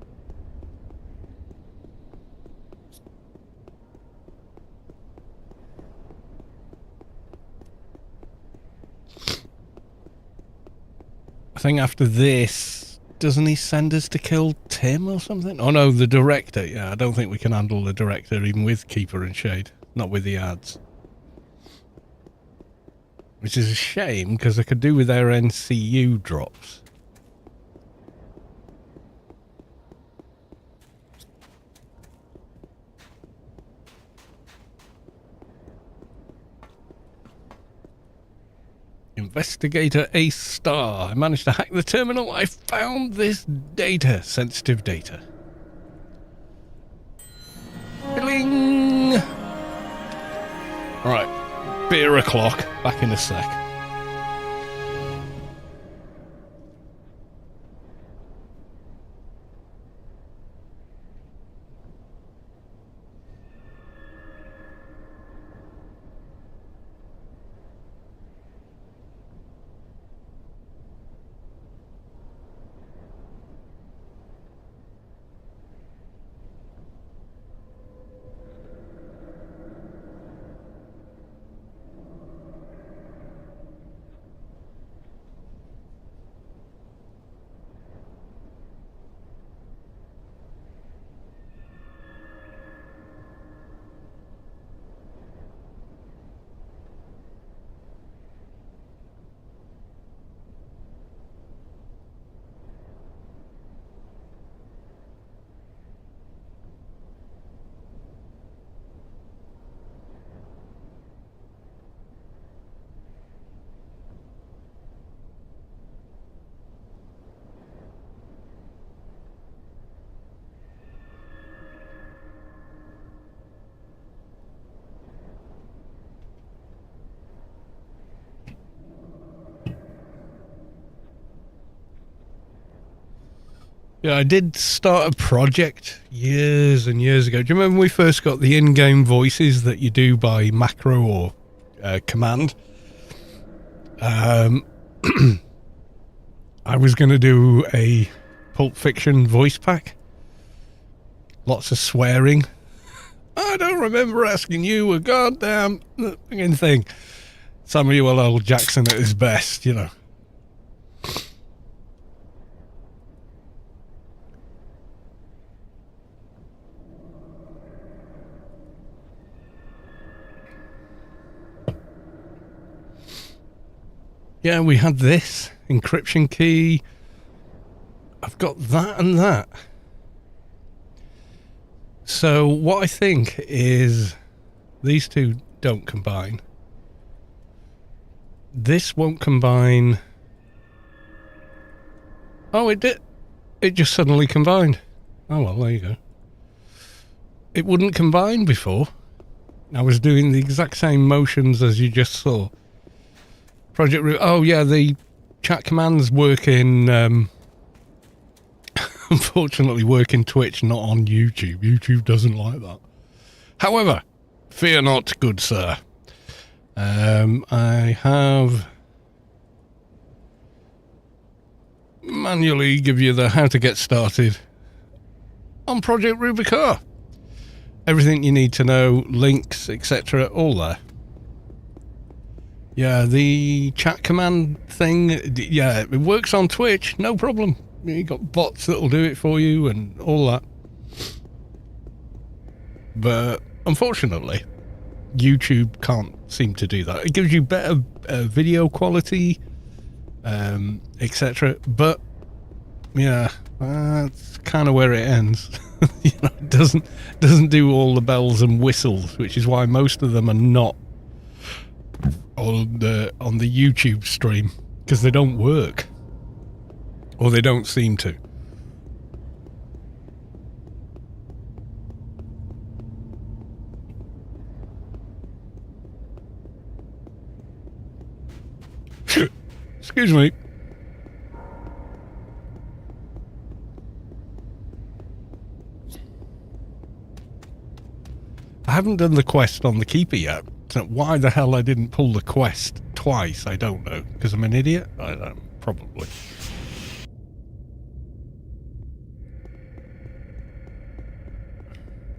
I think after this, doesn't he send us to kill Tim or something? Oh no, the director. Yeah, I don't think we can handle the director even with Keeper and Shade. Not with the ads. Which is a shame, because I could do with their NCU drops. Investigator Ace Star. I managed to hack the terminal. I found this data. Sensitive data. Bling! Alright. Beer o'clock. Back in a sec. Yeah, I did start a project years and years ago. Do you remember when we first got the in-game voices that you do by macro or command? I was going to do a Pulp Fiction voice pack. Lots of swearing. I don't remember asking you a goddamn thing. Samuel L. Jackson at his best, you know. Yeah, we had this encryption key. I've got that and that. So what I think is these two don't combine. This won't combine. Oh, it did. It just suddenly combined. Oh, well, there you go. It wouldn't combine before. I was doing the exact same motions as you just saw. Project oh yeah, the chat commands work in unfortunately work in Twitch, not on YouTube. YouTube doesn't like that. However, fear not, good sir. I have manually give you the how to get started on Project Rubi-ka. Everything you need to know, links, etc., all there. Yeah, the chat command thing, yeah, it works on Twitch, no problem. You got bots that'll do it for you and all that. But unfortunately, YouTube can't seem to do that. It gives you better video quality, etc. But yeah, that's kind of where it ends. You know, it doesn't do all the bells and whistles, which is why most of them are not on the YouTube stream, because they don't work, or they don't seem to. Excuse me. I haven't done the quest on the Keeper yet. So why the hell I didn't pull the quest twice, I don't know. Because I'm an idiot? I don't know. Probably.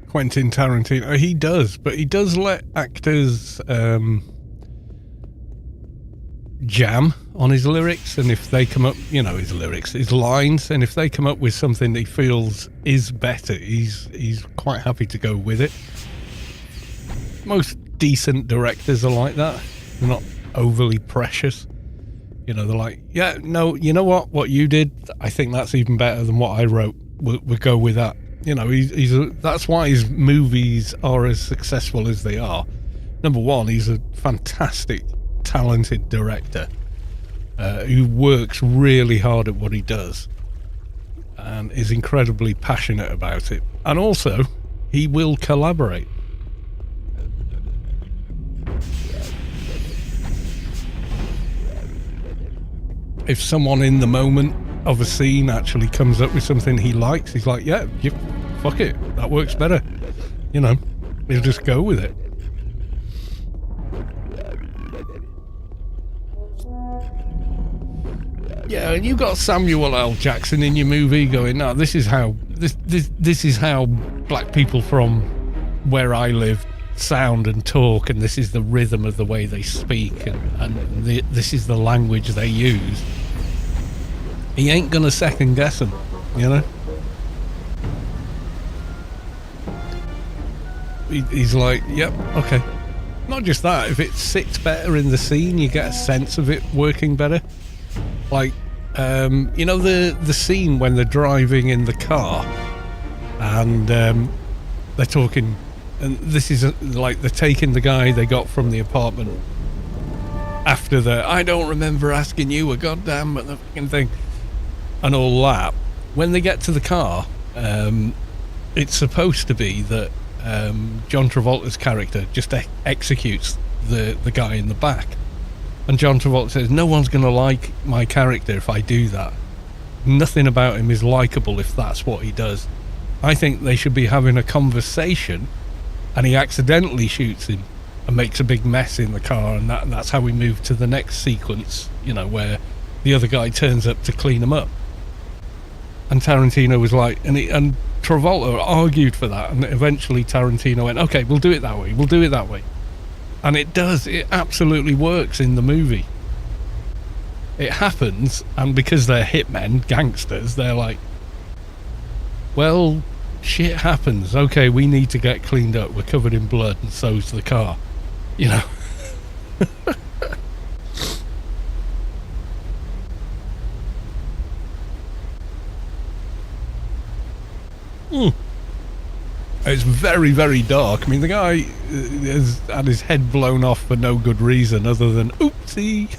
Quentin Tarantino. He does, but he does let actors jam on his lyrics, and if they come up, you know, his lyrics, his lines, and if they come up with something he feels is better, he's quite happy to go with it. Most decent directors are like that. They're not overly precious. You know, they're like, yeah, no, you know what you did, I think that's even better than what I wrote. We'll go with that. You know, that's why his movies are as successful as they are. Number one, he's a fantastic, talented director who works really hard at what he does and is incredibly passionate about it. And also, he will collaborate. If someone in the moment of a scene actually comes up with something he likes, he's like, yeah, fuck it, that works better. You know, he'll just go with it. Yeah, and you got Samuel L. Jackson in your movie going, no, this is how this is how black people from where I live sound and talk, and this is the rhythm of the way they speak, and this is the language they use. He ain't gonna second guess them, you know. He's like, yep, okay. Not just that, if it sits better in the scene, you get a sense of it working better. Like, you know, the scene when they're driving in the car and they're talking, and this is like they're taking the guy they got from the apartment after the I don't remember asking you a goddamn fucking thing and all that. When they get to the car, it's supposed to be that John Travolta's character just executes the guy in the back. And John Travolta says, no one's going to like my character if I do that. Nothing about him is likable if that's what he does. I think they should be having a conversation, and he accidentally shoots him and makes a big mess in the car, and that's how we move to the next sequence, you know, where the other guy turns up to clean him up. And Tarantino was like, and Travolta argued for that, and eventually Tarantino went, okay, we'll do it that way. And it does, it absolutely works in the movie. It happens, and because they're hitmen, gangsters, they're like, well, shit happens. Okay, we need to get cleaned up. We're covered in blood, and so's the car. You know? It's very, very dark. I mean, the guy has had his head blown off for no good reason other than, oopsie,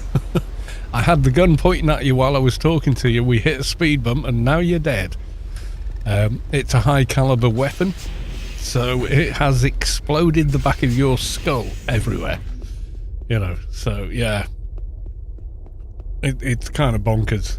I had the gun pointing at you while I was talking to you. We hit a speed bump and now you're dead. It's a high caliber weapon, so it has exploded the back of your skull everywhere. You know, so yeah. It's kind of bonkers.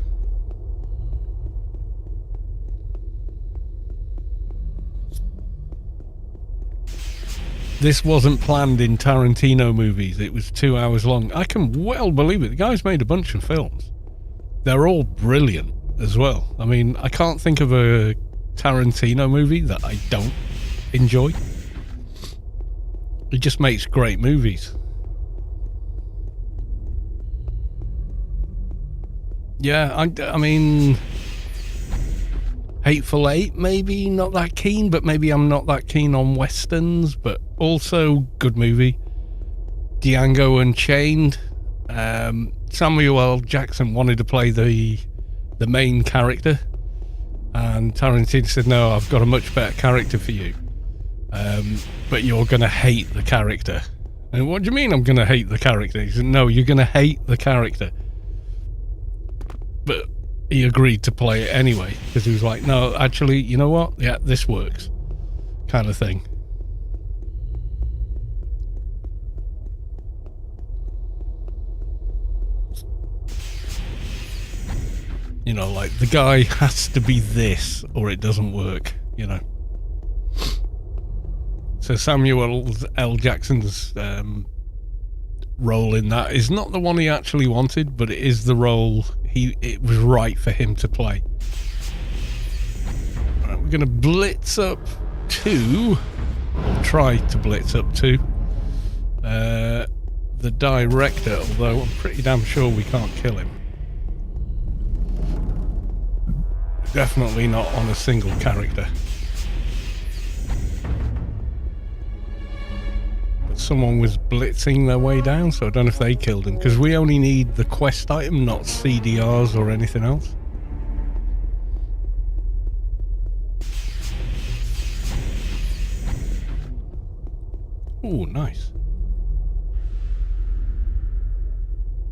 This wasn't planned in Tarantino movies. It was 2 hours long. I can well believe it. The guy's made a bunch of films. They're all brilliant. as well. I mean, I can't think of a Tarantino movie that I don't enjoy. He just makes great movies. Yeah, I mean, Hateful Eight, maybe not that keen, but maybe I'm not that keen on westerns, but also good movie. Django Unchained. Samuel L. Jackson wanted to play the main character, and Tarantino said, no, I've got a much better character for you, but you're going to hate the character. And what do you mean I'm going to hate the character? He said, no, you're going to hate the character. But he agreed to play it anyway, because he was like, no, actually, you know what? Yeah, this works, kind of thing. You know, like, the guy has to be this or it doesn't work, you know. So Samuel L. Jackson's role in that is not the one he actually wanted, but it is the role it was right for him to play. Right, we're going to blitz up 2, or try to blitz up 2. The director, although I'm pretty damn sure we can't kill him. Definitely not on a single character. But someone was blitzing their way down, so I don't know if they killed him, because we only need the quest item, not CDRs or anything else. Oh, nice.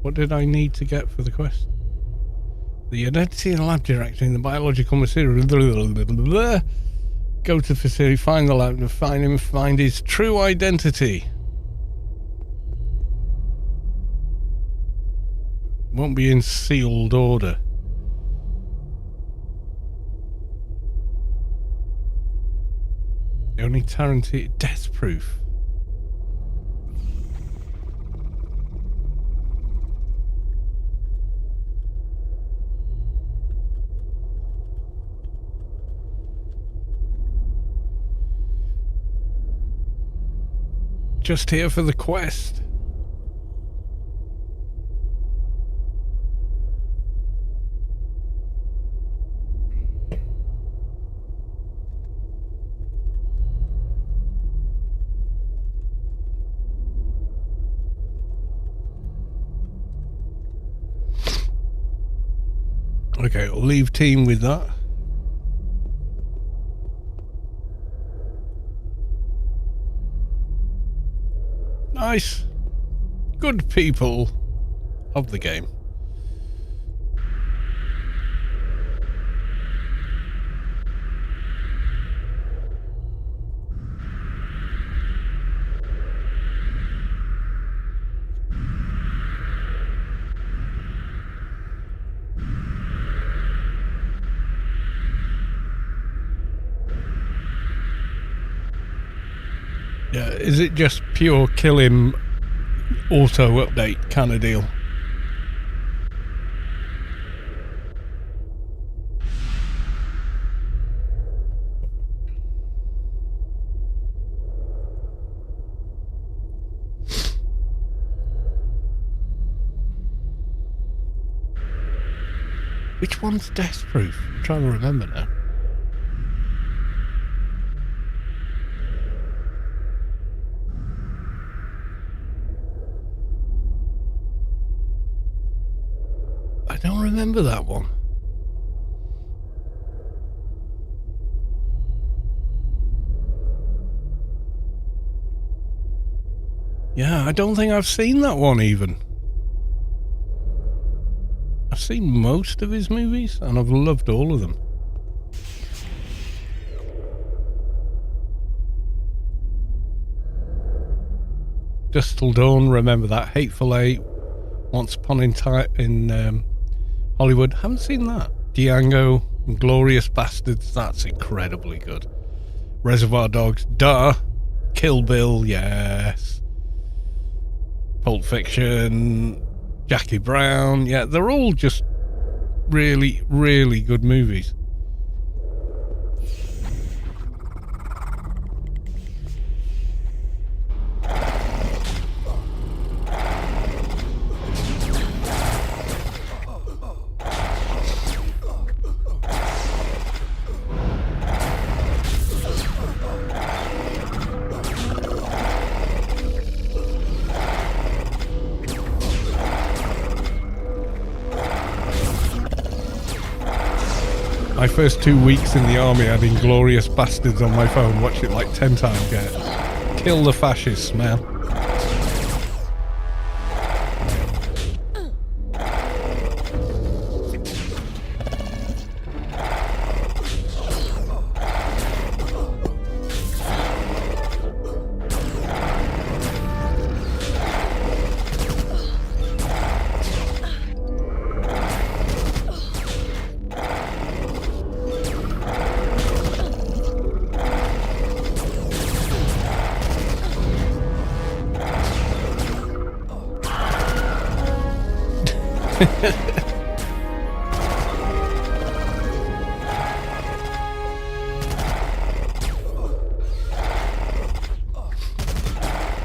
What did I need to get for the quest? The identity and lab director in the biological material. Go to the facility, find the lab, and find his true identity. Won't be in sealed order. The only Tarantino death proof. Just here for the quest. Okay, I'll leave team with that. Nice. Good people of the game. Yeah, is it just pure kill him auto update kind of deal? Which one's death proof? I'm trying to remember now. I don't remember that one. Yeah, I don't think I've seen that one even. I've seen most of his movies and I've loved all of them. Dusk Till Dawn, remember that. Hateful Eight, Once Upon in Hollywood, haven't seen that. Django, Glorious Bastards, that's incredibly good. Reservoir Dogs, duh. Kill Bill, yes. Pulp Fiction, Jackie Brown, yeah, they're all just really, really good movies. My first 2 weeks in the army, I had Inglorious Bastards on my phone. Watched it like 10 times. Get kill the fascists, man.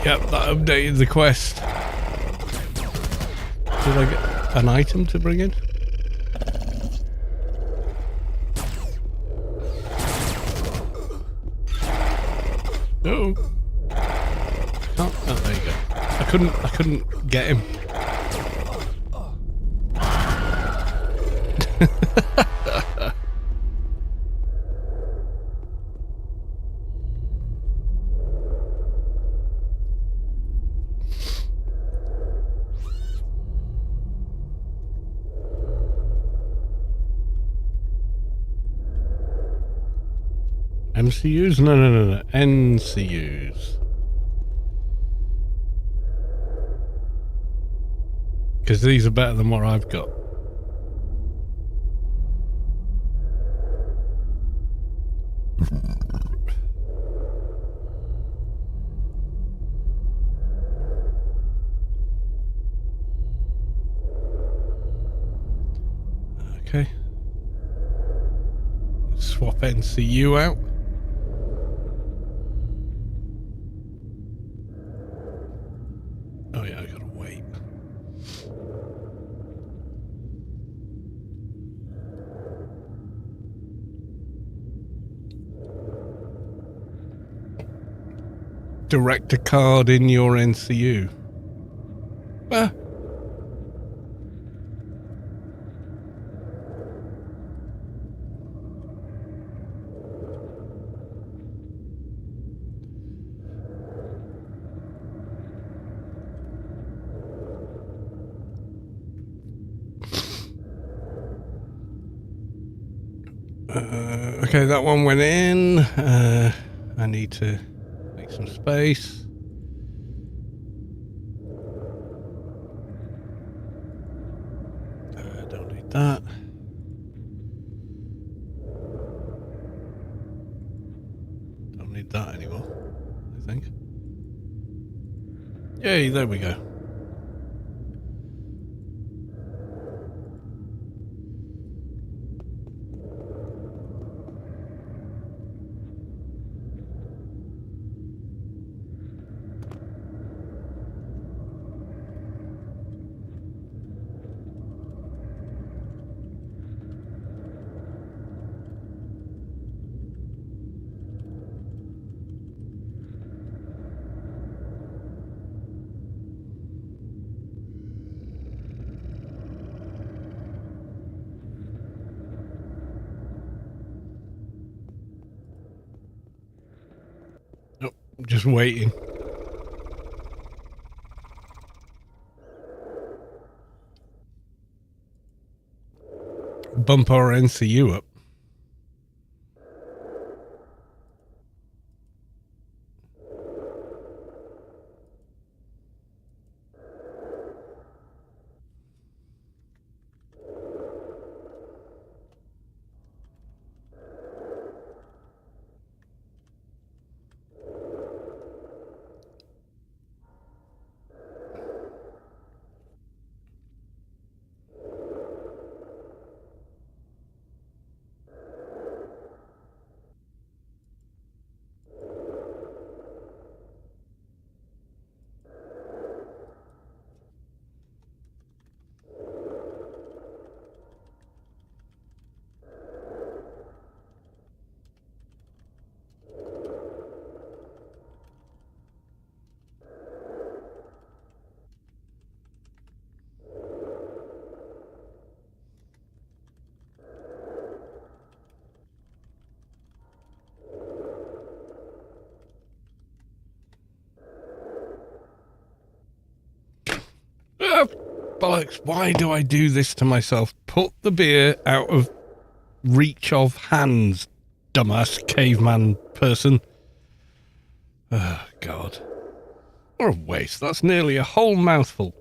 Yep, that updated the quest. Did I get an item to bring in? No. Oh, there you go. I couldn't get him. MCUs? No. NCUs. Because these are better than what I've got. Okay. Swap NCU out. Oh yeah, I gotta wait. Direct a card in your NCU. Ah. Okay, that one went in. I need to make some space. Don't need that. Don't need that anymore, I think. Yay, there we go. Nope, just waiting. Bump our NCU up. bollocks. Why do I do this to myself? Put the beer out of reach of hands, dumbass caveman person. Oh, God. What a waste. That's nearly a whole mouthful.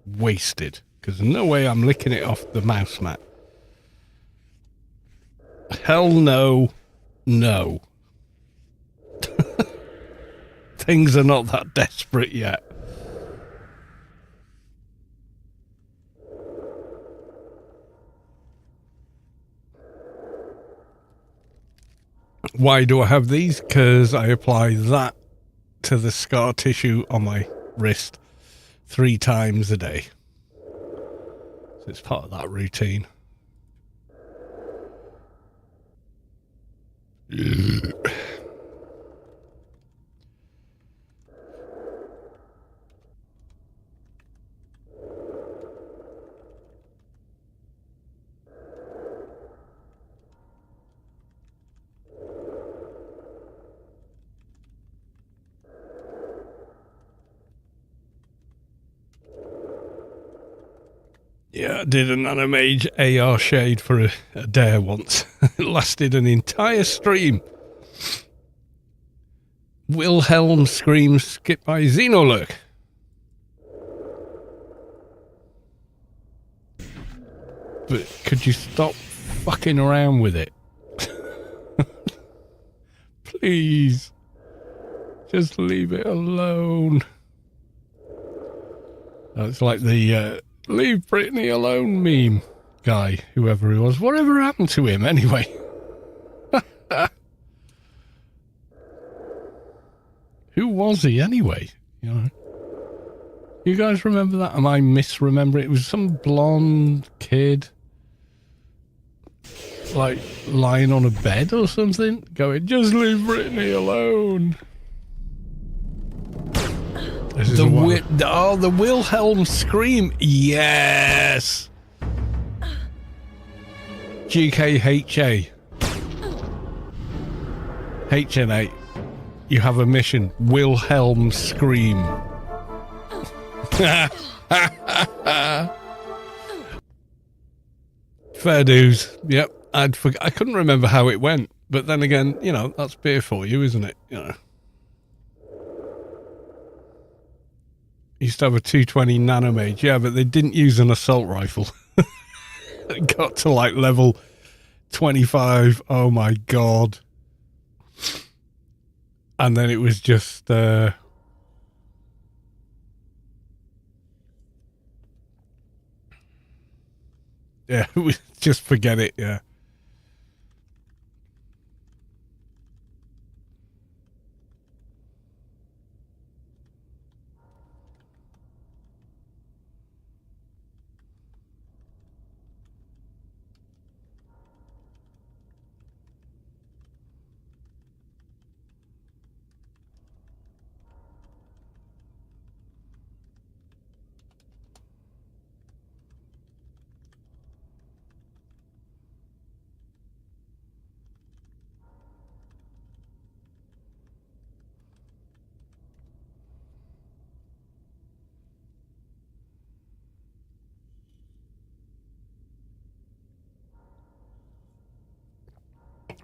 Wasted. Because there's no way I'm licking it off the mouse mat. Hell no. No. Things are not that desperate yet. Why do I have these? Because I apply that to the scar tissue on my wrist 3 times a day. So it's part of that routine. Yeah, I did an Animage AR shade for a dare once. It lasted an entire stream. Wilhelm screams skip by Xenolurk. But could you stop fucking around with it? Please. Just leave it alone. It's like the leave Britney alone meme guy, whoever he was. Whatever happened to him anyway? Who was he anyway? You know, you guys remember that? Am I misremembering? It was some blonde kid, like lying on a bed or something, going, "Just leave Britney alone." The Wilhelm scream, yes. GKHA. HNA. You have a mission. Wilhelm scream. Fair dues. Yep. I couldn't remember how it went, but then again, you know, that's beer for you, isn't it? You know. Used to have a 220 nanomage, yeah, but they didn't use an assault rifle. It got to like level 25. Oh my god. And then it was just yeah, just forget it, yeah.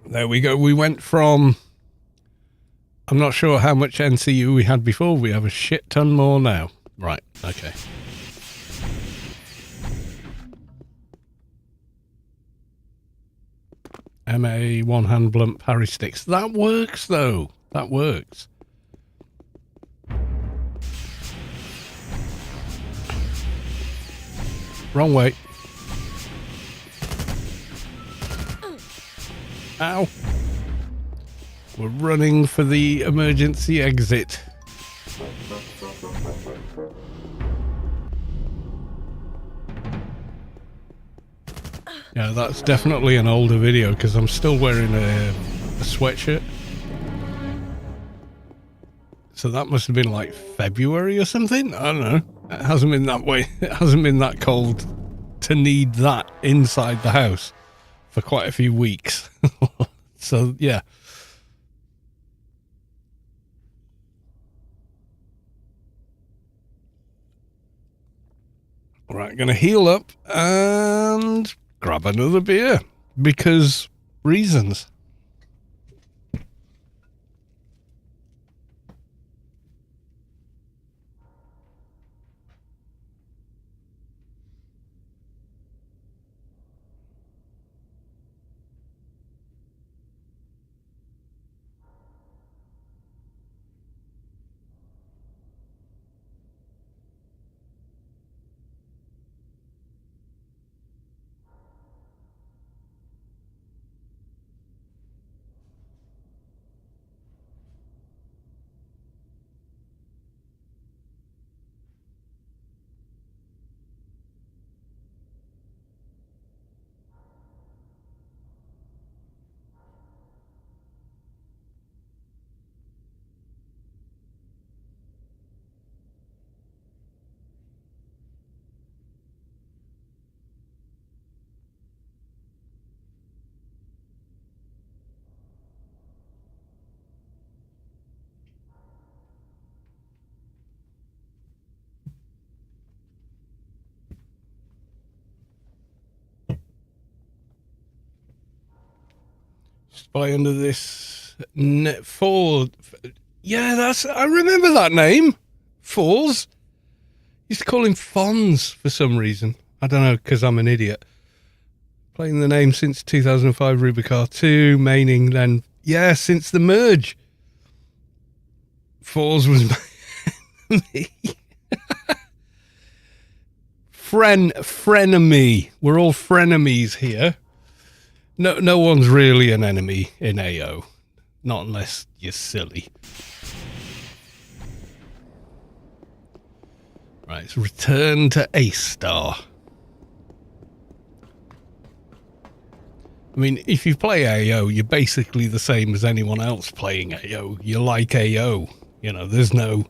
There we go. We went from, I'm not sure how much NCU we had before. We have a shit ton more now. Right. Okay. MA one hand blunt parry sticks. That works though. That works. Wrong way. Ow. We're running for the emergency exit. Yeah, that's definitely an older video because I'm still wearing a sweatshirt. So that must have been like February or something. I don't know. It hasn't been that way. It hasn't been that cold to need that inside the house for quite a few weeks. So, yeah. Right, gonna heal up and grab another beer. Because reasons. Spy under this net four. Yeah, I remember that name. Fours. Used to call him Fonz for some reason. I don't know, because I'm an idiot. Playing the name since 2005 Rubi-ka 2, maining then, yeah, since the merge. Fours was me. Frenemy. We're all frenemies here. No one's really an enemy in AO. Not unless you're silly. Right, so return to A-Star. I mean, if you play AO, you're basically the same as anyone else playing AO. You like AO. You know, there's no...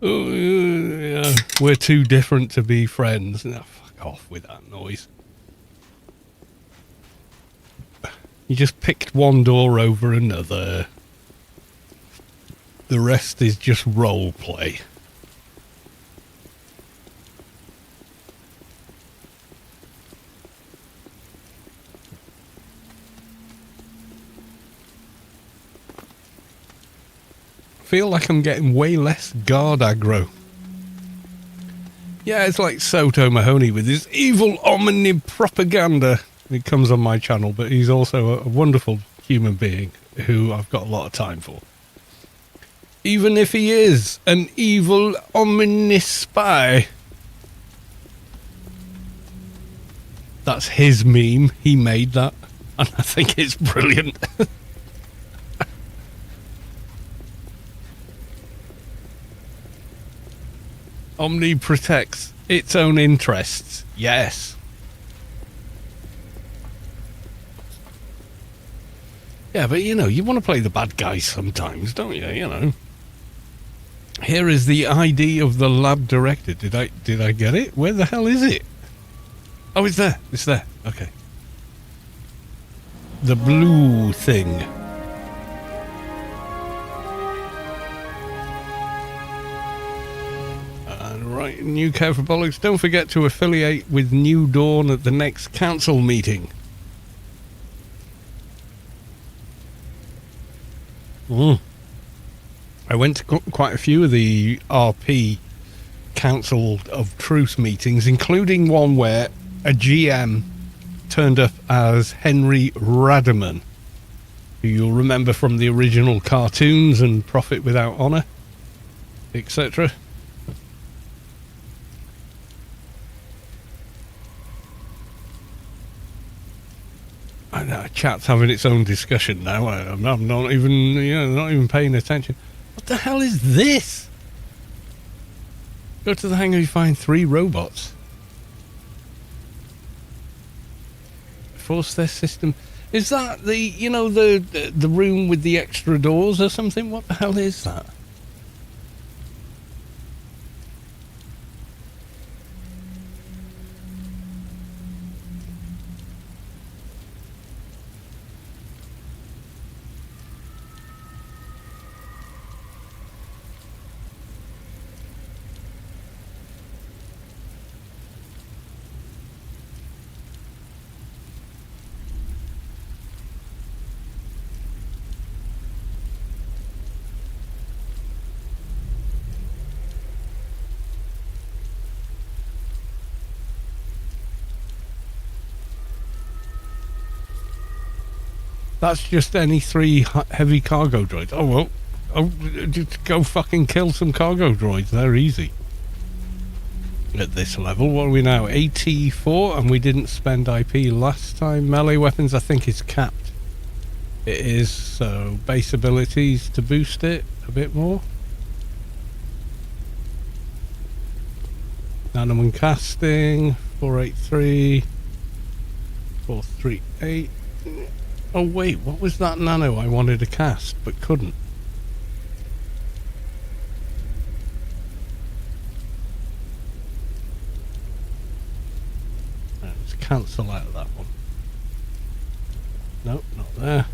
Oh, yeah, we're too different to be friends. No, fuck off with that noise. You just picked one door over another. The rest is just role play. Feel like I'm getting way less guard aggro. Yeah, it's like Soto Mahoney with his evil omni propaganda. It comes on my channel, but he's also a wonderful human being who I've got a lot of time for. Even if he is an evil omni spy. That's his meme. He made that. And I think it's brilliant. Omni protects its own interests. Yes. Yeah, but you know, you want to play the bad guys sometimes, don't you? You know. Here is the ID of the lab director. Did I get it? Where the hell is it? Oh, it's there. It's there. Okay. The blue thing. Right, New Care for Bollocks. Don't forget to affiliate with New Dawn at the next council meeting. I went to quite a few of the RP Council of Truce meetings, including one where a GM turned up as Henry Radaman, who you'll remember from the original cartoons and Profit Without Honor, etc. I know, chat's having its own discussion now. I'm not even, not even paying attention. What the hell is this? Go to the hangar, you find 3 robots. Force their system. Is that the room with the extra doors or something? What the hell is that? That's just any 3 heavy cargo droids. Oh, well. Oh, just go fucking kill some cargo droids. They're easy. At this level, what are we now? 84, and we didn't spend IP last time. Melee weapons, I think, is capped. It is, so base abilities to boost it a bit more. Nano and casting, 483, 438. Oh wait, what was that nano I wanted to cast but couldn't? Let's cancel out that one. Nope, not there.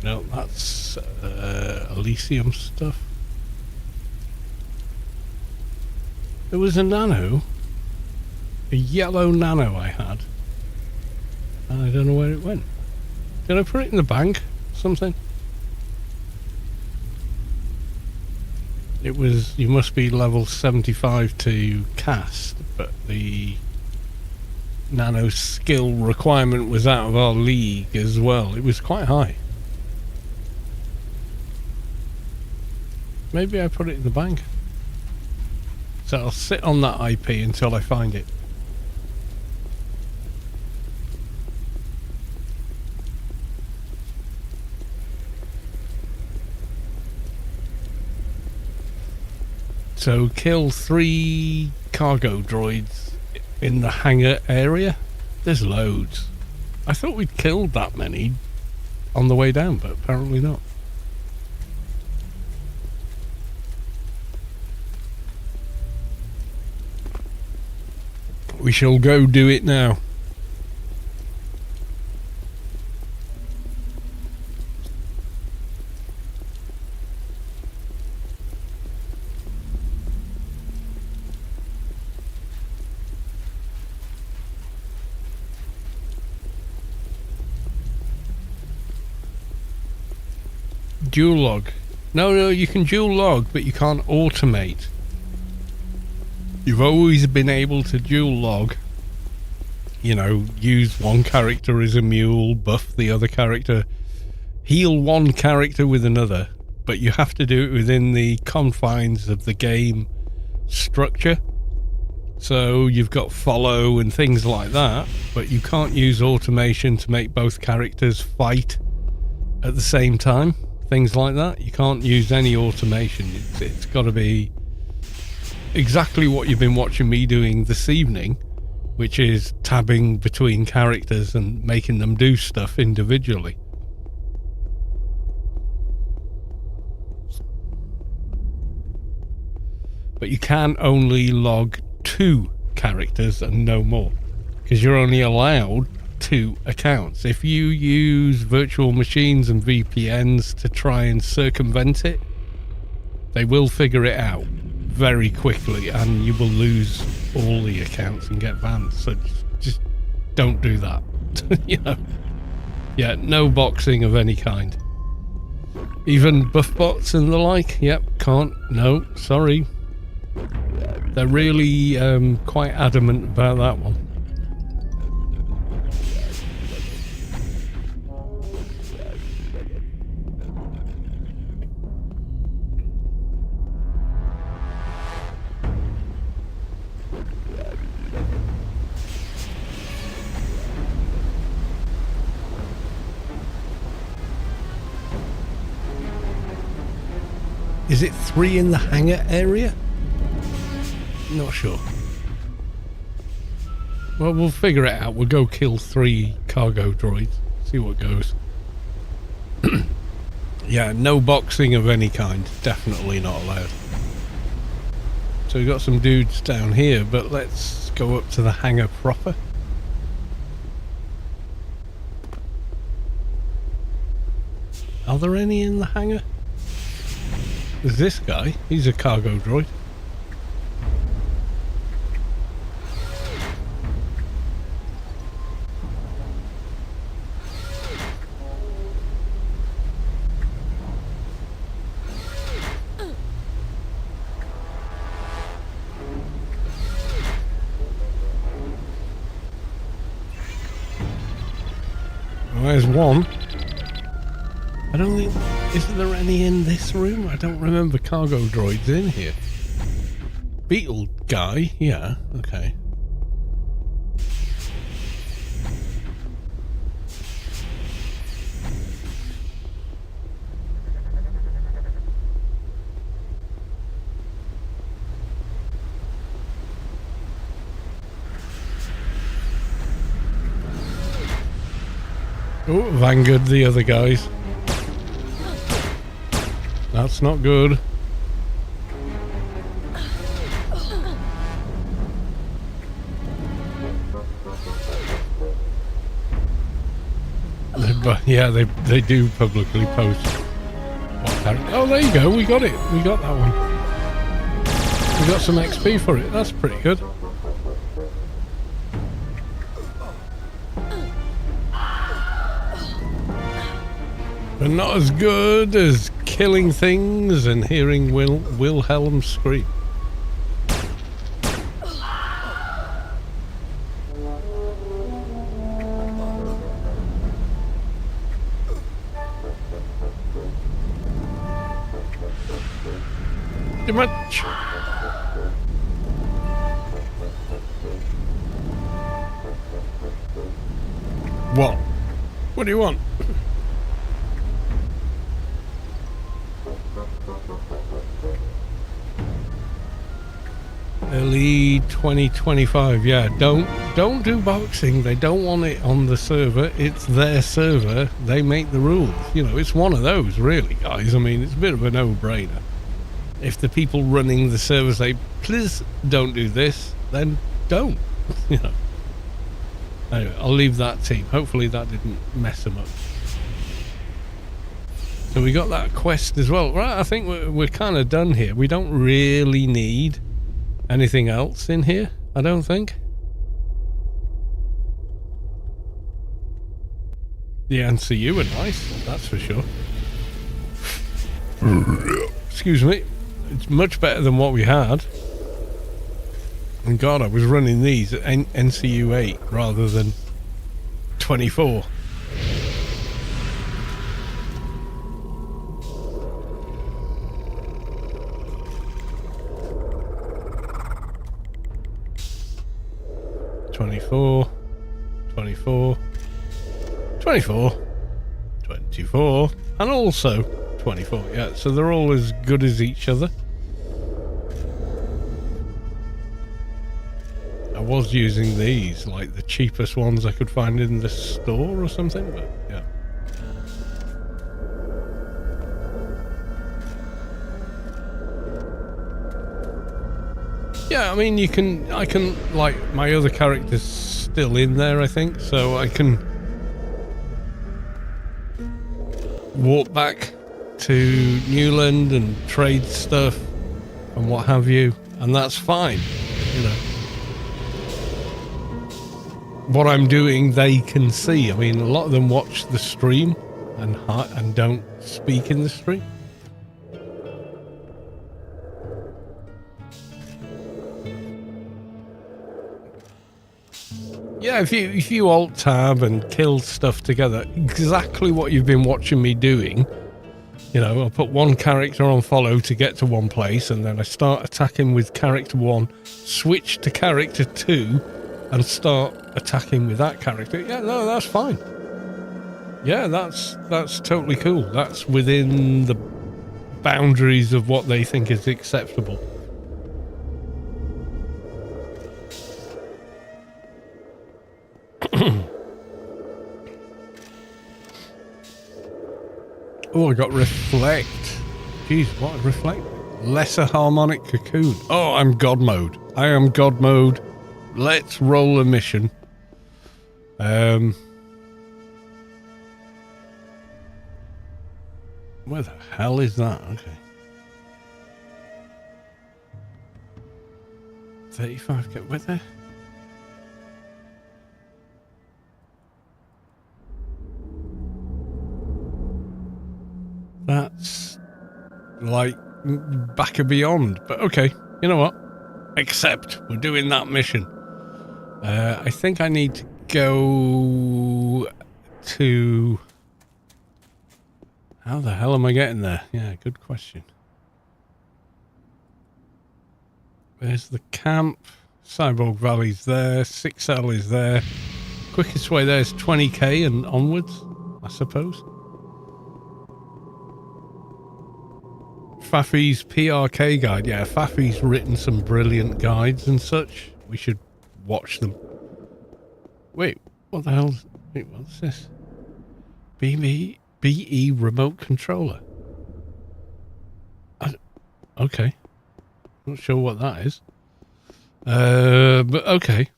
No, that's Elysium stuff. There was a nano, a yellow nano I had, and I don't know where it went. Did I put it in the bank? Something? It was, you must be level 75 to cast, but the nano skill requirement was out of our league as well. It was quite high. Maybe I put it in the bank. So I'll sit on that IP until I find it. So kill 3 cargo droids in the hangar area. There's loads. I thought we'd killed that many on the way down, but apparently not. We shall go do it now. Dual log. No, you can dual log, but you can't automate. You've always been able to dual log, you know, use one character as a mule, buff the other character, heal one character with another, but you have to do it within the confines of the game structure. So you've got follow and things like that, but you can't use automation to make both characters fight at the same time. Things like that. You can't use any automation. It's got to be exactly what you've been watching me doing this evening, which is tabbing between characters and making them do stuff individually. But you can only log 2 characters and no more, because you're only allowed 2 accounts. If you use virtual machines and VPNs to try and circumvent it, they will figure it out very quickly and you will lose all the accounts and get banned. So just don't do that. You know, yeah, no boxing of any kind. Even buff bots and the like, yep, can't, no, sorry. They're really quite adamant about that one. Is it 3 in the hangar area? Not sure. Well, we'll figure it out. We'll go kill 3 cargo droids. See what goes. Yeah, no boxing of any kind. Definitely not allowed. So we've got some dudes down here, but let's go up to the hangar proper. Are there any in the hangar? There's this guy. He's a cargo droid. Well, there's one. I don't think... Is there any in this room? I don't remember cargo droids in here. Beetle guy? Yeah, okay. Oh, Vanguard the other guys. That's not good. Yeah, they do publicly post. Oh, there you go. We got it. We got that one. We got some XP for it. That's pretty good. But not as good as killing things and hearing Wilhelm scream. Too much. What? What do you want? Early 2025. Yeah, don't do boxing. They don't want it on the server. It's their server. They make the rules. You know, it's one of those, really, guys. I mean, it's a bit of a no-brainer. If the people running the server say, please don't do this, then don't. You know. Anyway, I'll leave that team. Hopefully that didn't mess them up. So we got that quest as well. Right, I think we're kind of done here. We don't really need anything else in here, I don't think. The NCU are nice, that's for sure. Excuse me. It's much better than what we had. And God, I was running these at NCU 8 rather than 24. $24, $24, $24, $24, and also $24. Yeah, so they're all as good as each other. I was using these, like the cheapest ones I could find in the store or something, but yeah. Yeah, I mean, I can, like, my other character's still in there, I think, so I can walk back to Newland and trade stuff and what have you, and that's fine, you know. What I'm doing, they can see. I mean, a lot of them watch the stream and don't speak in the stream. Yeah, if you alt tab and kill stuff together, exactly what you've been watching me doing. You know, I'll put one character on follow to get to one place, and then I start attacking with character 1, switch to character 2, and start attacking with that character. Yeah, no, that's fine. Yeah, that's totally cool. That's within the boundaries of what they think is acceptable. Oh, I got reflect. Jeez, what? Reflect? Lesser harmonic cocoon. Oh, I'm God mode. I am God mode. Let's roll a mission. Where the hell is that? Okay. 35, get with there. That's like back and beyond, but okay, you know what? Accept, we're doing that mission. I think I need to go to... How the hell am I getting there? Yeah, good question. There's the camp. Cyborg Valley's there. 6L is there. Quickest way there is 20k and onwards, I suppose. Fafi's PRK guide. Yeah, Fafi's written some brilliant guides and such. We should watch them. Wait, what the hell? Wait, what's this? BE remote controller. Okay. Not sure what that is. But okay.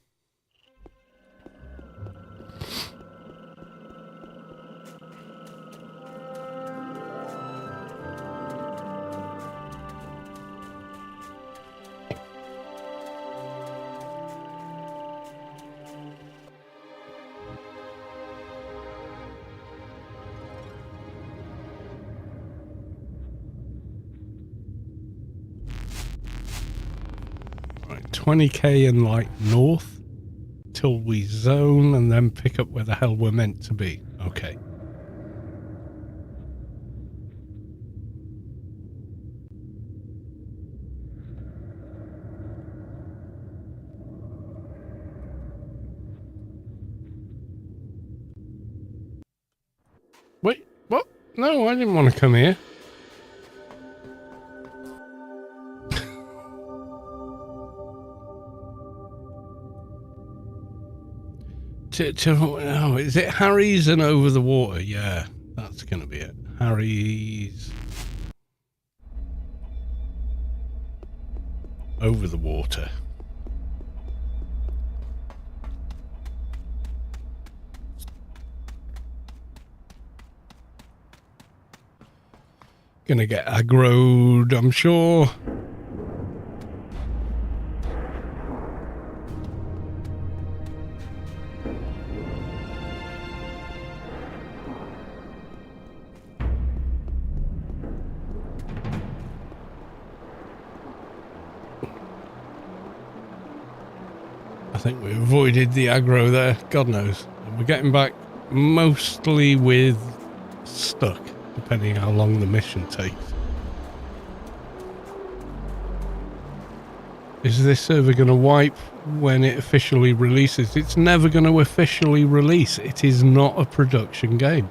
Right, 20k and like north till we zone and then pick up where the hell we're meant to be. Okay. Wait, what? No, I didn't want to come here. Oh, is it Harry's and Over the Water? Yeah, that's going to be it. Harry's Over the Water. Gonna get aggroed, I'm sure. I think we avoided the aggro there. God knows. We're getting back mostly with stuck, depending how long the mission takes. Is this server going to wipe when it officially releases? It's never going to officially release. It is not a production game.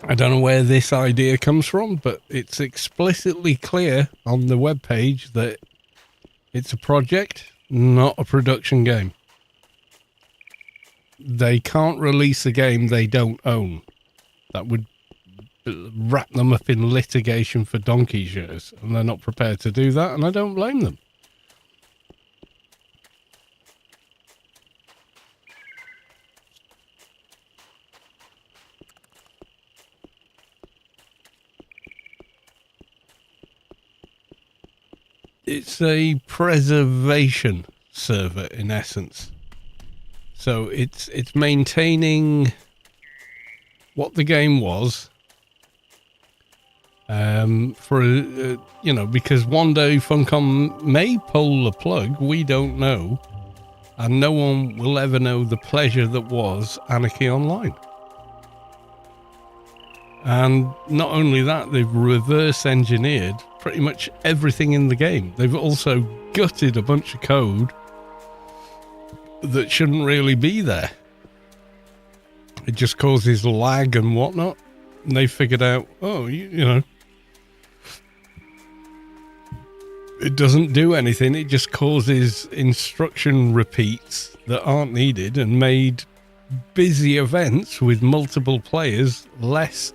I don't know where this idea comes from, but it's explicitly clear on the webpage that it's a project, not a production game. They can't release a game they don't own. That would wrap them up in litigation for donkey's years, and they're not prepared to do that, and I don't blame them. It's a preservation server in essence. So it's maintaining what the game was for you know, because one day Funcom may pull the plug, we don't know, and no one will ever know the pleasure that was Anarchy Online. And not only that, they've reverse engineered pretty much everything in the game. They've also gutted a bunch of code that shouldn't really be there. It just causes lag and whatnot. And they figured out, oh, you know, it doesn't do anything. It just causes instruction repeats that aren't needed and made busy events with multiple players less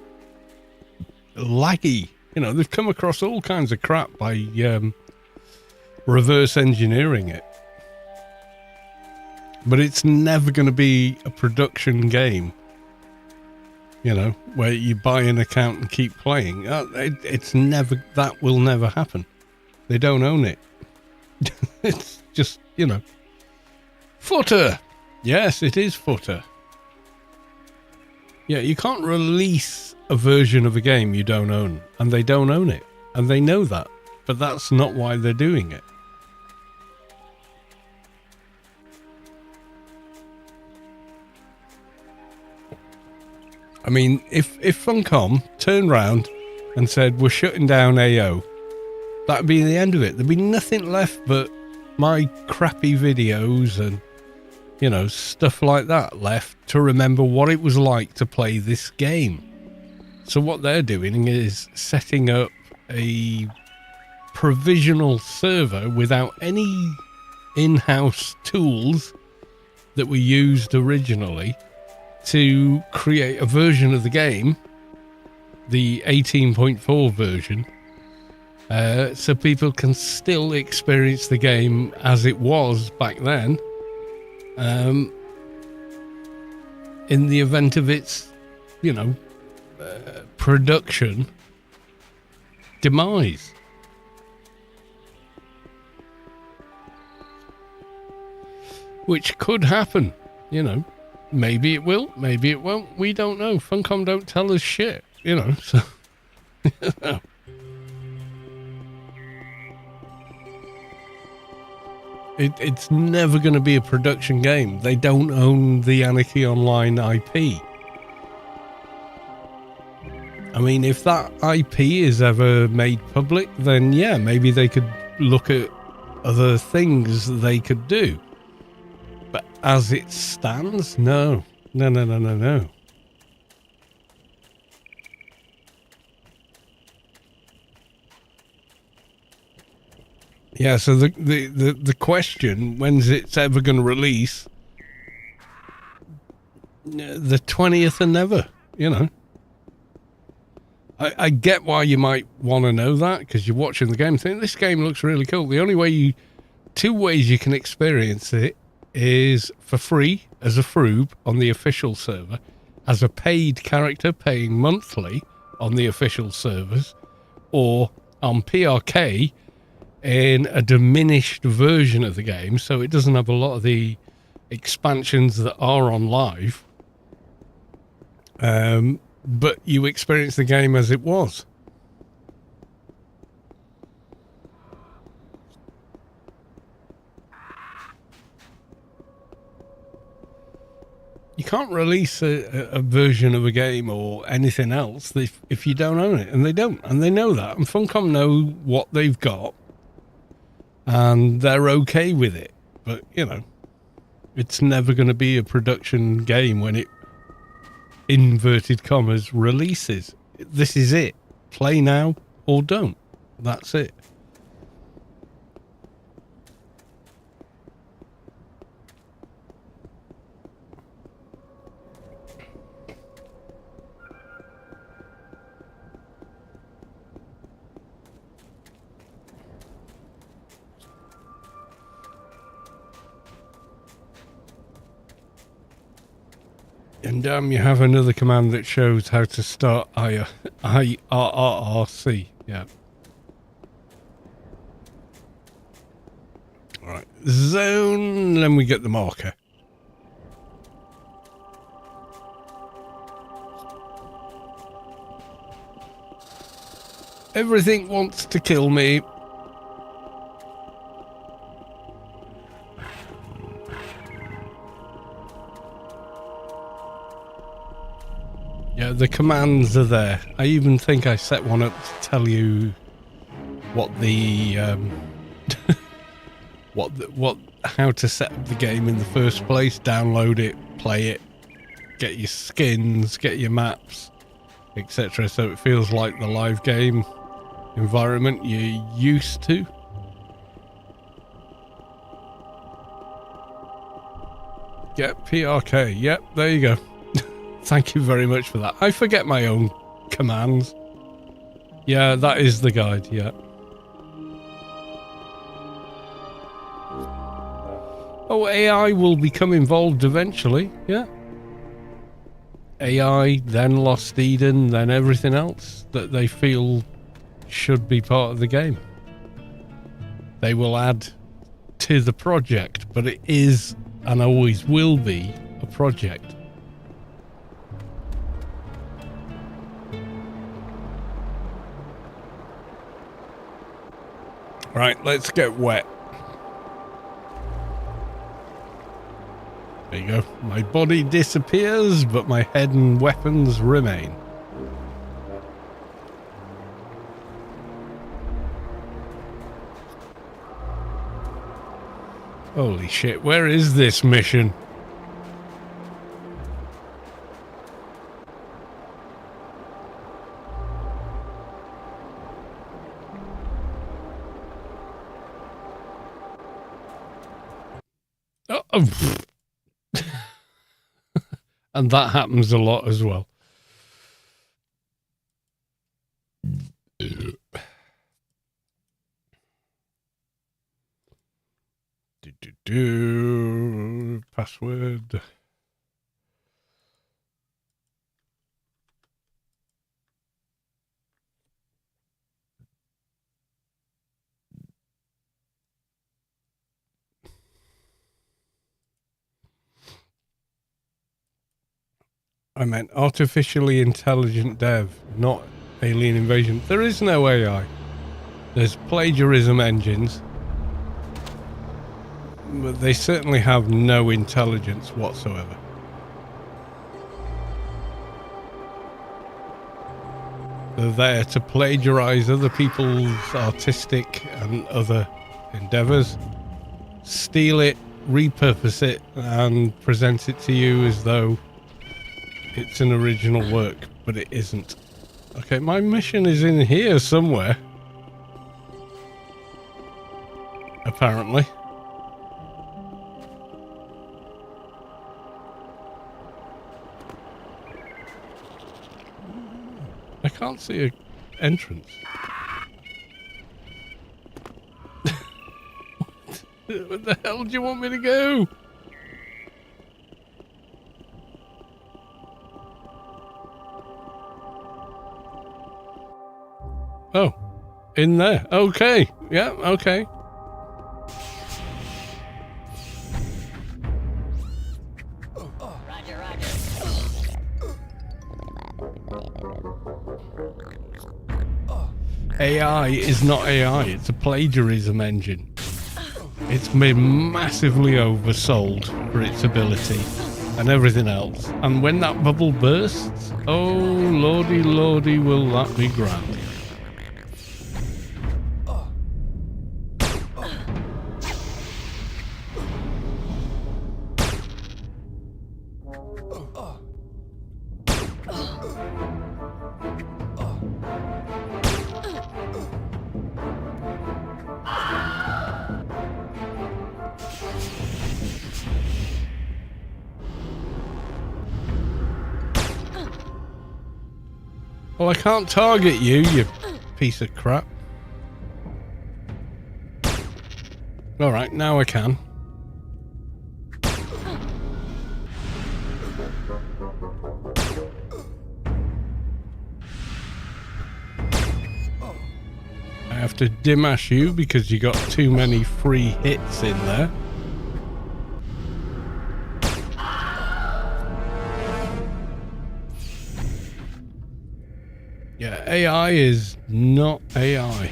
laggy. You know, they've come across all kinds of crap by reverse engineering it. But it's never going to be a production game, you know, where you buy an account and keep playing. It's never, that will never happen. They don't own it. It's just, you know, footer. Yes, it is footer. Yeah, you can't release a version of a game you don't own, and they don't own it, and they know that, but that's not why they're doing it. I mean, if Funcom turned round and said, we're shutting down AO, that'd be the end of it. There'd be nothing left but my crappy videos and, you know, stuff like that left to remember what it was like to play this game. So what they're doing is setting up a provisional server without any in-house tools that were used originally to create a version of the game, the 18.4 version, so people can still experience the game as it was back then, in the event of its, you know, production demise. Which could happen, you know. Maybe it will, maybe it won't. We don't know. Funcom don't tell us shit, you know. So, it's never going to be a production game. They don't own the Anarchy Online IP. I mean, if that IP is ever made public, then yeah, maybe they could look at other things they could do. But as it stands, no. No. Yeah, so the question, when's it's ever going to release? The 20th and never, you know. I get why you might want to know that, because you're watching the game and think, this game looks really cool. The only way two ways you can experience it is for free as a froob on the official server, as a paid character paying monthly on the official servers, or on PRK in a diminished version of the game, so it doesn't have a lot of the expansions that are on live, but you experience the game as it was. You can't release a version of a game or anything else if you don't own it, and they don't, and they know that, and Funcom know what they've got, and they're okay with it. But, you know, it's never going to be a production game when it, inverted commas, releases. This is it. Play now or don't. That's it. And you have another command that shows how to start IRRC. Yeah. Alright. Zone, then we get the marker. Everything wants to kill me. Yeah, the commands are there. I even think I set one up to tell you what the how to set up the game in the first place. Download it, play it, get your skins, get your maps, etc. So it feels like the live game environment you're used to. Get PRK. Yep, there you go. Thank you very much for that. I forget my own commands. Yeah, that is the guide, yeah. Oh, AI will become involved eventually, yeah. AI, then Lost Eden, then everything else that they feel should be part of the game. They will add to the project, but it is and always will be a project. Right, let's get wet. There you go. My body disappears, but my head and weapons remain. Holy shit, where is this mission? Oh. And that happens a lot as well. Password. I meant artificially intelligent dev, not alien invasion. There is no AI. There's plagiarism engines, but they certainly have no intelligence whatsoever. They're there to plagiarize other people's artistic and other endeavors, steal it, repurpose it, and present it to you as though it's an original work, but it isn't. Okay, my mission is in here somewhere. Apparently. I can't see an entrance. Where the hell do you want me to go? Oh, in there. Okay. Yeah, okay. Roger, roger. AI is not AI. It's a plagiarism engine. It's been massively oversold for its ability and everything else. And when that bubble bursts, oh lordy lordy, will that be grand. Well, I can't target you, you piece of crap. Alright, now I can. I have to dimash you because you got too many free hits in there. Yeah, AI is not AI.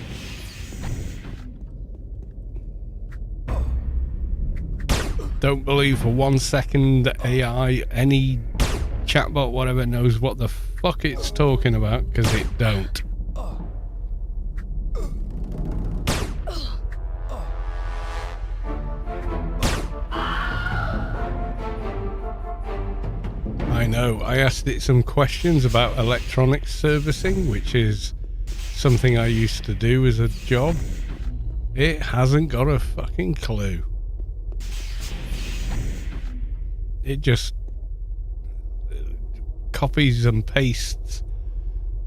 Don't believe for 1 second that AI, any chatbot, whatever, knows what the fuck it's talking about, because it don't. I know. I asked it some questions about electronics servicing, which is something I used to do as a job. It hasn't got a fucking clue. It just copies and pastes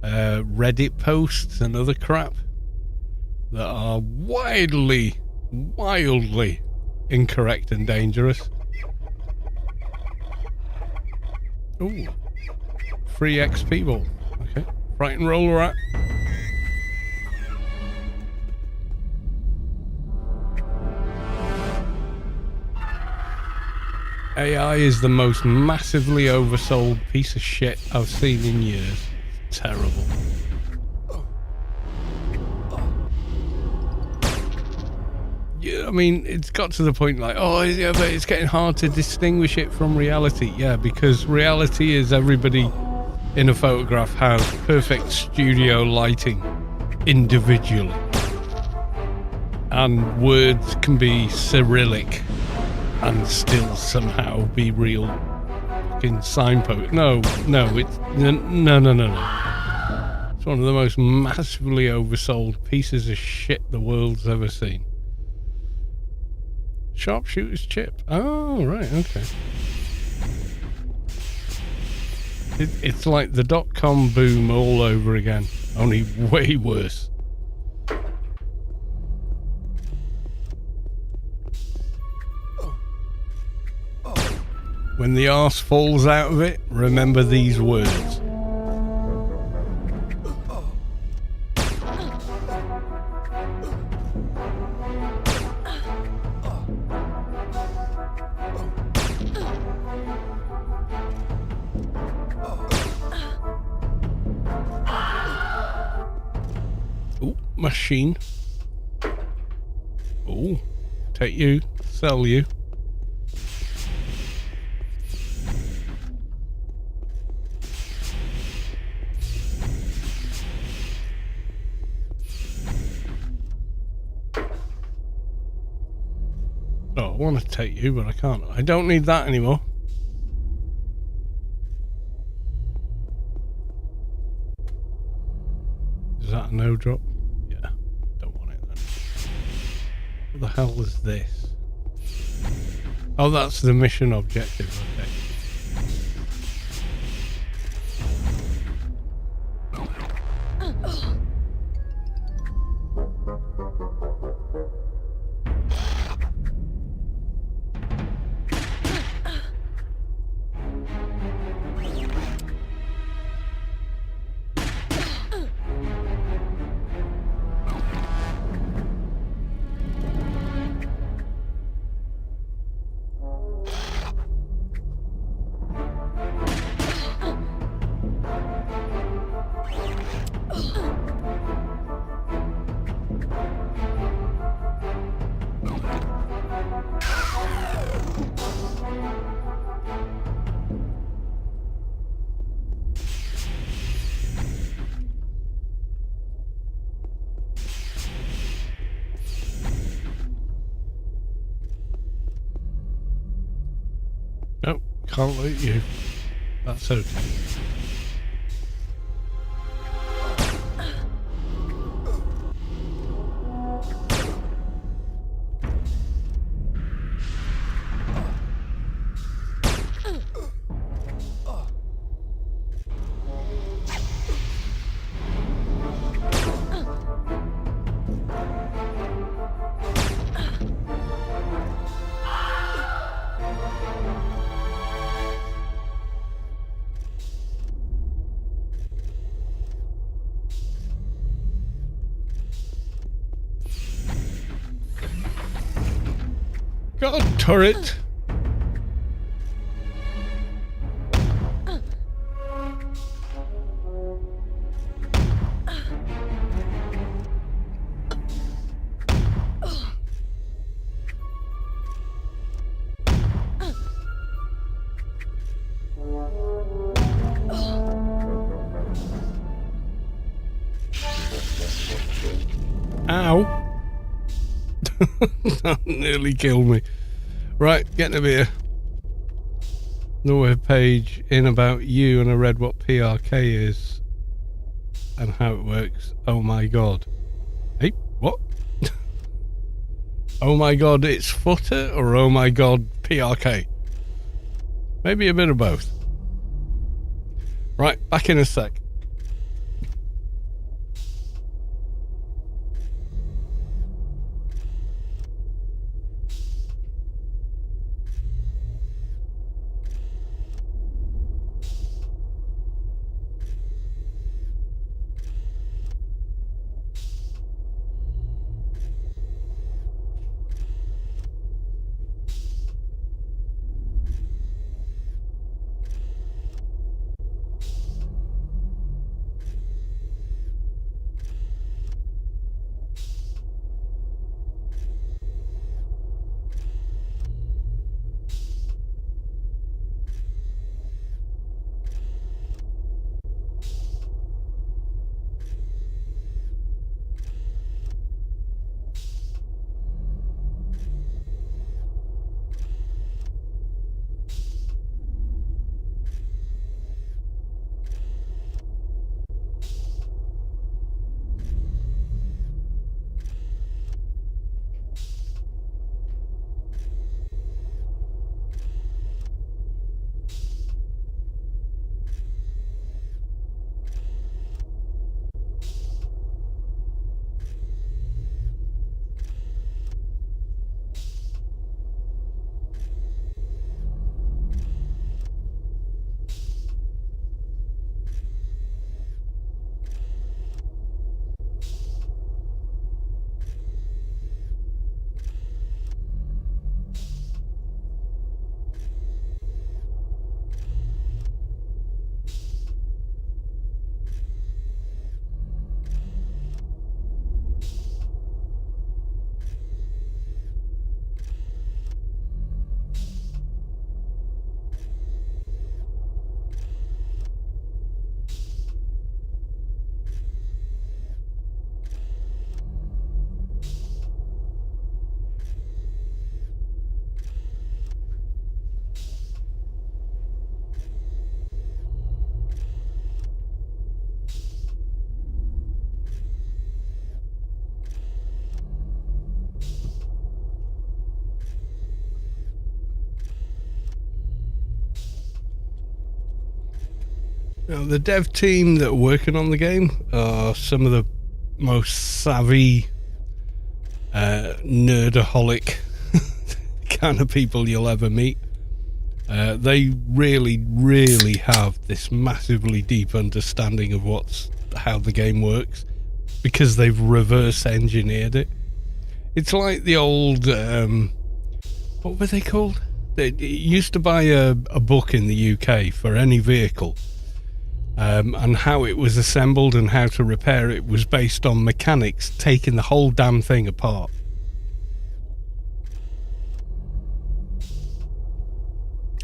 Reddit posts and other crap that are wildly incorrect and dangerous. Ooh, free XP ball. Okay, right and roll rat. AI is the most massively oversold piece of shit I've seen in years. Terrible. Yeah. I mean, it's got to the point like, oh, yeah, but it's getting hard to distinguish it from reality. Yeah, because reality is everybody in a photograph has perfect studio lighting individually. And words can be Cyrillic and still somehow be real fucking signpost. No, it's no. It's one of the most massively oversold pieces of shit the world's ever seen. Sharpshooter's chip. Oh, right, okay. It's like the .com boom all over again, only way worse. When the arse falls out of it, remember these words. Ooh, machine. Ooh, take you, sell you. Oh, I want to take you, but I can't. I don't need that anymore. Is that a no drop? Yeah, don't want it then. What the hell is this? Oh, that's the mission objective, okay. Nope, can't loot you. That's okay. God, turret! Ow! That nearly killed me. Right, getting a beer. The web page in about you, and I read what PRK is and how it works. Oh my god. Hey, what? Oh my god, it's footer, or oh my god, PRK? Maybe a bit of both. Right, back in a sec. Now, the dev team that are working on the game are some of the most savvy, nerdaholic kind of people you'll ever meet. They really, really have this massively deep understanding of how the game works, because they've reverse engineered it. It's like the old, what were they called? You used to buy a book in the UK for any vehicle, and how it was assembled and how to repair it was based on mechanics taking the whole damn thing apart.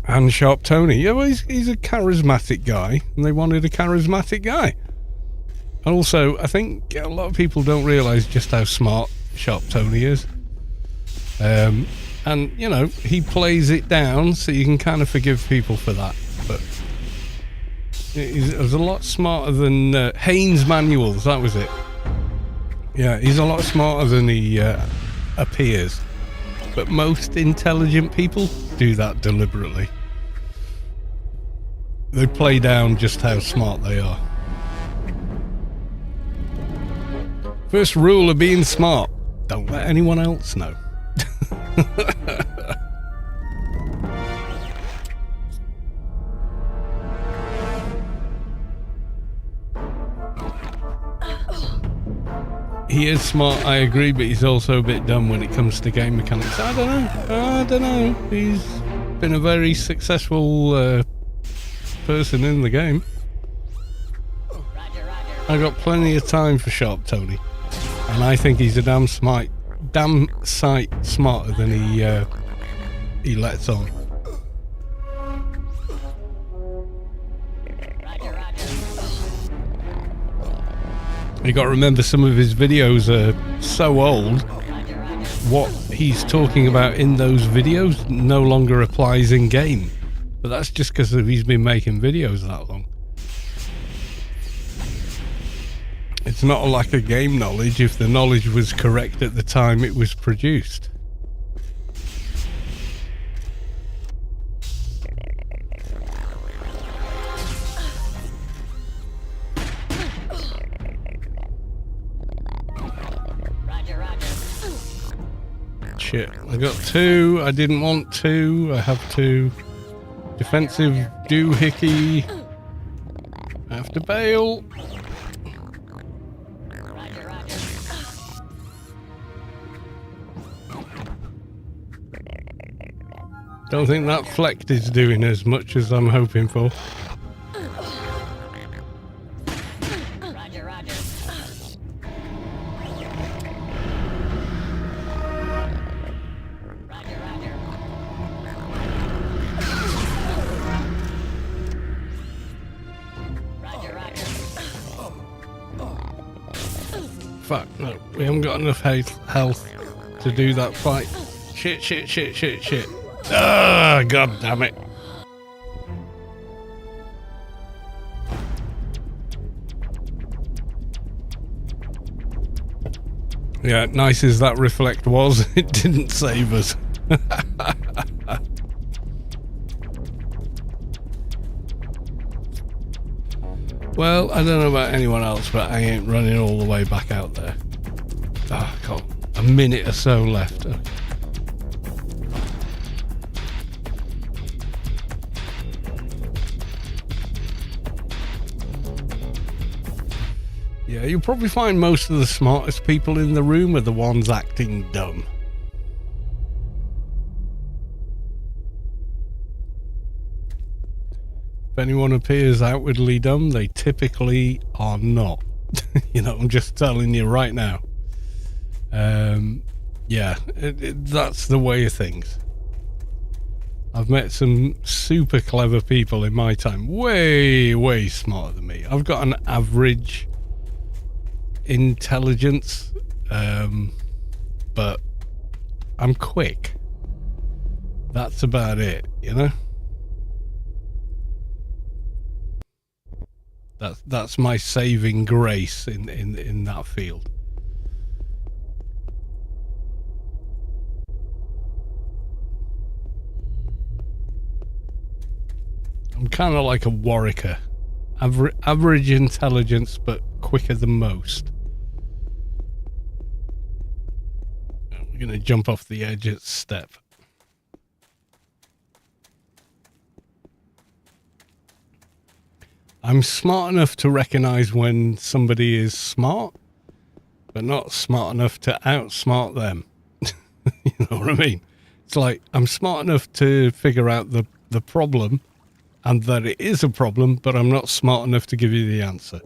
And Sharp Tony, yeah, well, he's a charismatic guy, and they wanted a charismatic guy. And also, I think a lot of people don't realise just how smart Sharp Tony is. And, you know, he plays it down, so you can kind of forgive people for that. But he's a lot smarter than Haynes Manuals, that was it. Yeah, he's a lot smarter than he appears. But most intelligent people do that deliberately. They play down just how smart they are. First rule of being smart: don't let anyone else know. He is smart, I agree, but he's also a bit dumb when it comes to game mechanics. I don't know. He's been a very successful person in the game. Roger, roger. I got plenty of time for Sharp Tony, and I think he's a damn sight smarter than he lets on. Roger, roger. You got to remember, some of his videos are so old. Roger, roger. What he's talking about in those videos no longer applies in game, but that's just because he's been making videos that long. It's not a lack of game knowledge if the knowledge was correct at the time it was produced. Roger, roger. Shit, I got two. I didn't want two. I have two. Defensive doohickey. I have to bail. Roger, roger. Don't think that Flecked is doing as much as I'm hoping for. Roger, roger. Roger, roger. Roger, roger. Fuck, no. We haven't got enough health to do that fight. Shit. Ah, god damn it. Yeah, nice as that reflect was, it didn't save us. Well, I don't know about anyone else, but I ain't running all the way back out there. Ah, God, a minute or so left. Yeah, you'll probably find most of the smartest people in the room are the ones acting dumb. If anyone appears outwardly dumb, they typically are not. You know, I'm just telling you right now. Yeah, that's the way of things. I've met some super clever people in my time, way smarter than me. I've got an average intelligence, but I'm quick. That's about it, you know? That's my saving grace in that field. I'm kind of like a warwicker. Average intelligence, but quicker than most. We're going to jump off the edge at step. I'm smart enough to recognize when somebody is smart, but not smart enough to outsmart them. You know what I mean? It's like, I'm smart enough to figure out the problem and that it is a problem, but I'm not smart enough to give you the answer.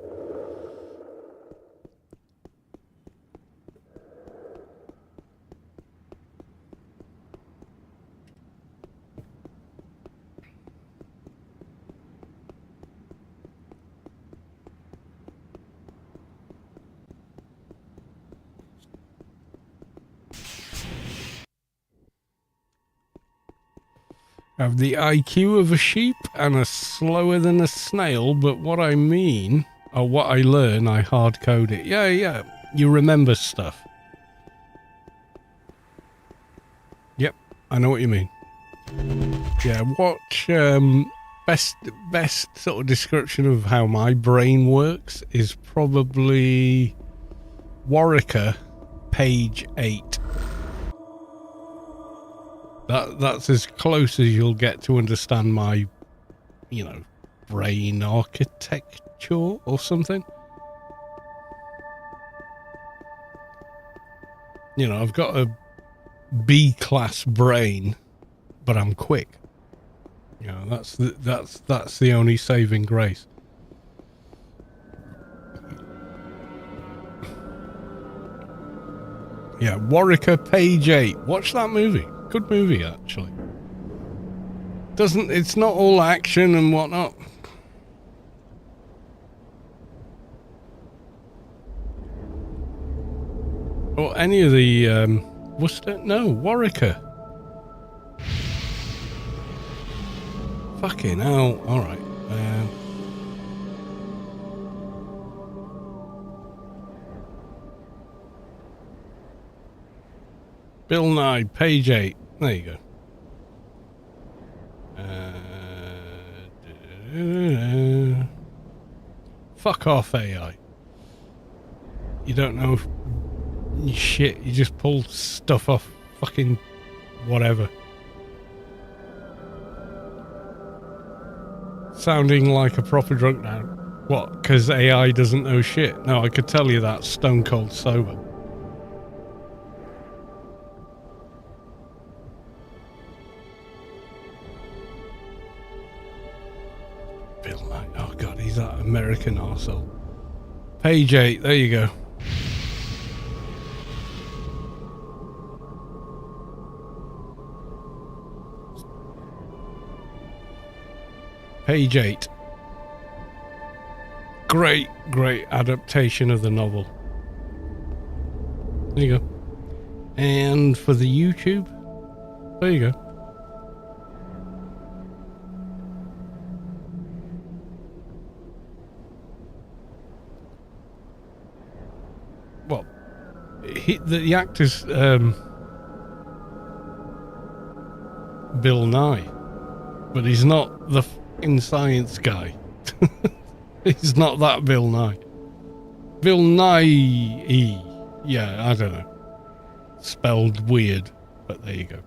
I have the IQ of a sheep and are slower than a snail, but what I mean, or what I learn, I hard code it. Yeah, you remember stuff. Yep, I know what you mean. Yeah, watch, best sort of description of how my brain works is probably Rubi-ka, page 8. That's as close as you'll get to understand my, you know, brain architecture or something. You know, I've got a B-class brain, but I'm quick. You know, that's the only saving grace. Yeah, Rubi-ka, page 8. Watch that movie. Good movie, actually. It's not all action and whatnot. Or any of the, Worcester? No, Rubi-ka. Fucking hell. Alright. Bill Nye, page 8. There you go. Fuck off, AI. You don't know shit. You just pull stuff off fucking whatever. Sounding like a proper drunk now. What? Because AI doesn't know shit? No, I could tell you that stone cold sober. Oh god, he's that American arsehole. Page 8, there you go. Page 8. Great adaptation of the novel. There you go. And for the YouTube, there you go. Well, the actor's Bill Nye, but he's not the fucking science guy. He's not that Bill Nye. Bill Nye, yeah, I don't know. Spelled weird, but there you go.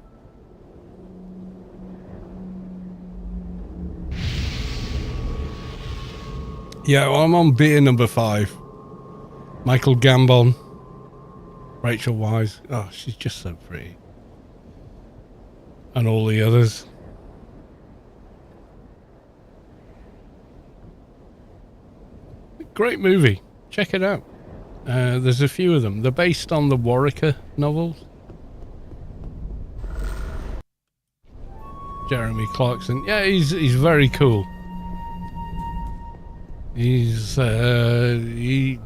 Yeah, well, I'm on beer number 5. Michael Gambon, Rachel Wise. Oh, she's just so pretty. And all the others. Great movie. Check it out. There's a few of them. They're based on the Rubi-ka novels. Jeremy Clarkson. Yeah, he's very cool. He's in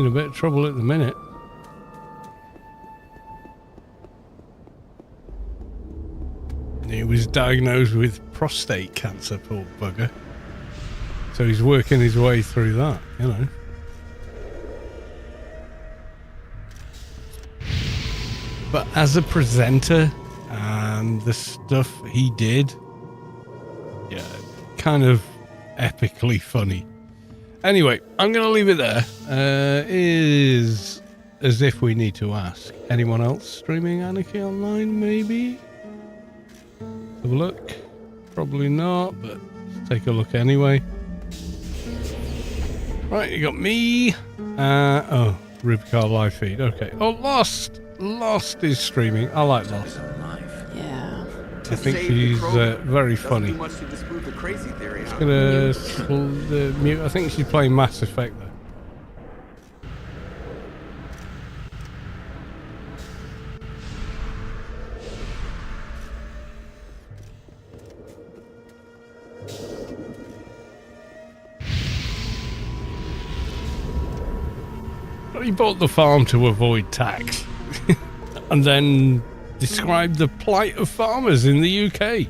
a bit of trouble at the minute. He was diagnosed with prostate cancer, poor bugger. So he's working his way through that, you know. But as a presenter and the stuff he did, yeah, kind of epically funny. Anyway, I'm going to leave it there. Is as if we need to ask anyone else streaming Anarchy online, maybe? Have a look. Probably not, but let's take a look anyway. Right, you got me. Oh, Rubi-ka live feed. Okay. Oh, Lost. Lost is streaming. I like Lost. Yeah. I think she's very funny. Just gonna mute. I think she's playing Mass Effect though. He bought the farm to avoid tax, and then described the plight of farmers in the UK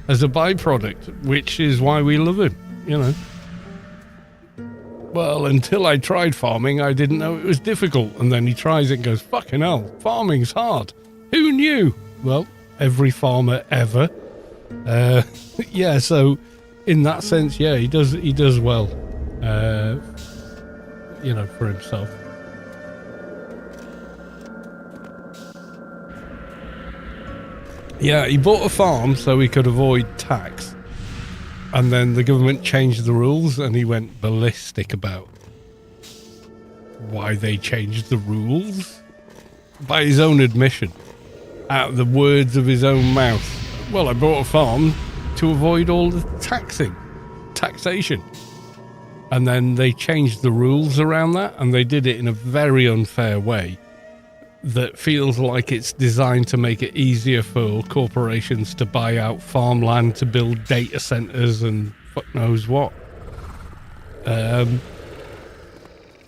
as a byproduct, which is why we love him, you know. Well, until I tried farming, I didn't know it was difficult, and then he tries it and goes, fucking hell, farming's hard. Who knew? Well, every farmer ever. Yeah, so in that sense, yeah, he does well, you know, for himself. Yeah, he bought a farm so he could avoid tax. And then the government changed the rules and he went ballistic about why they changed the rules. By his own admission, out of the words of his own mouth. Well, I bought a farm to avoid all the taxation. And then they changed the rules around that, and they did it in a very unfair way that feels like it's designed to make it easier for corporations to buy out farmland to build data centers and fuck knows what.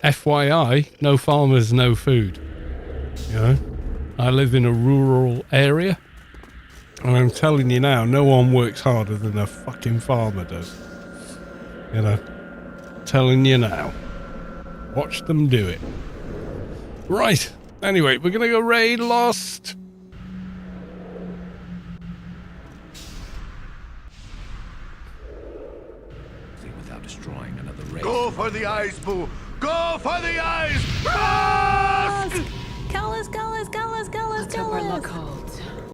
FYI, no farmers, no food. You know, I live in a rural area, and I'm telling you now, no one works harder than a fucking farmer does. You know, telling you now. Watch them do it. Right. Anyway, we're gonna go raid Lost. Without destroying another race. Go for the eyes, Boo! Go for the eyes! Lost! Kill us, kill us, kill us, kill us, Let's kill hope our luck us. holds.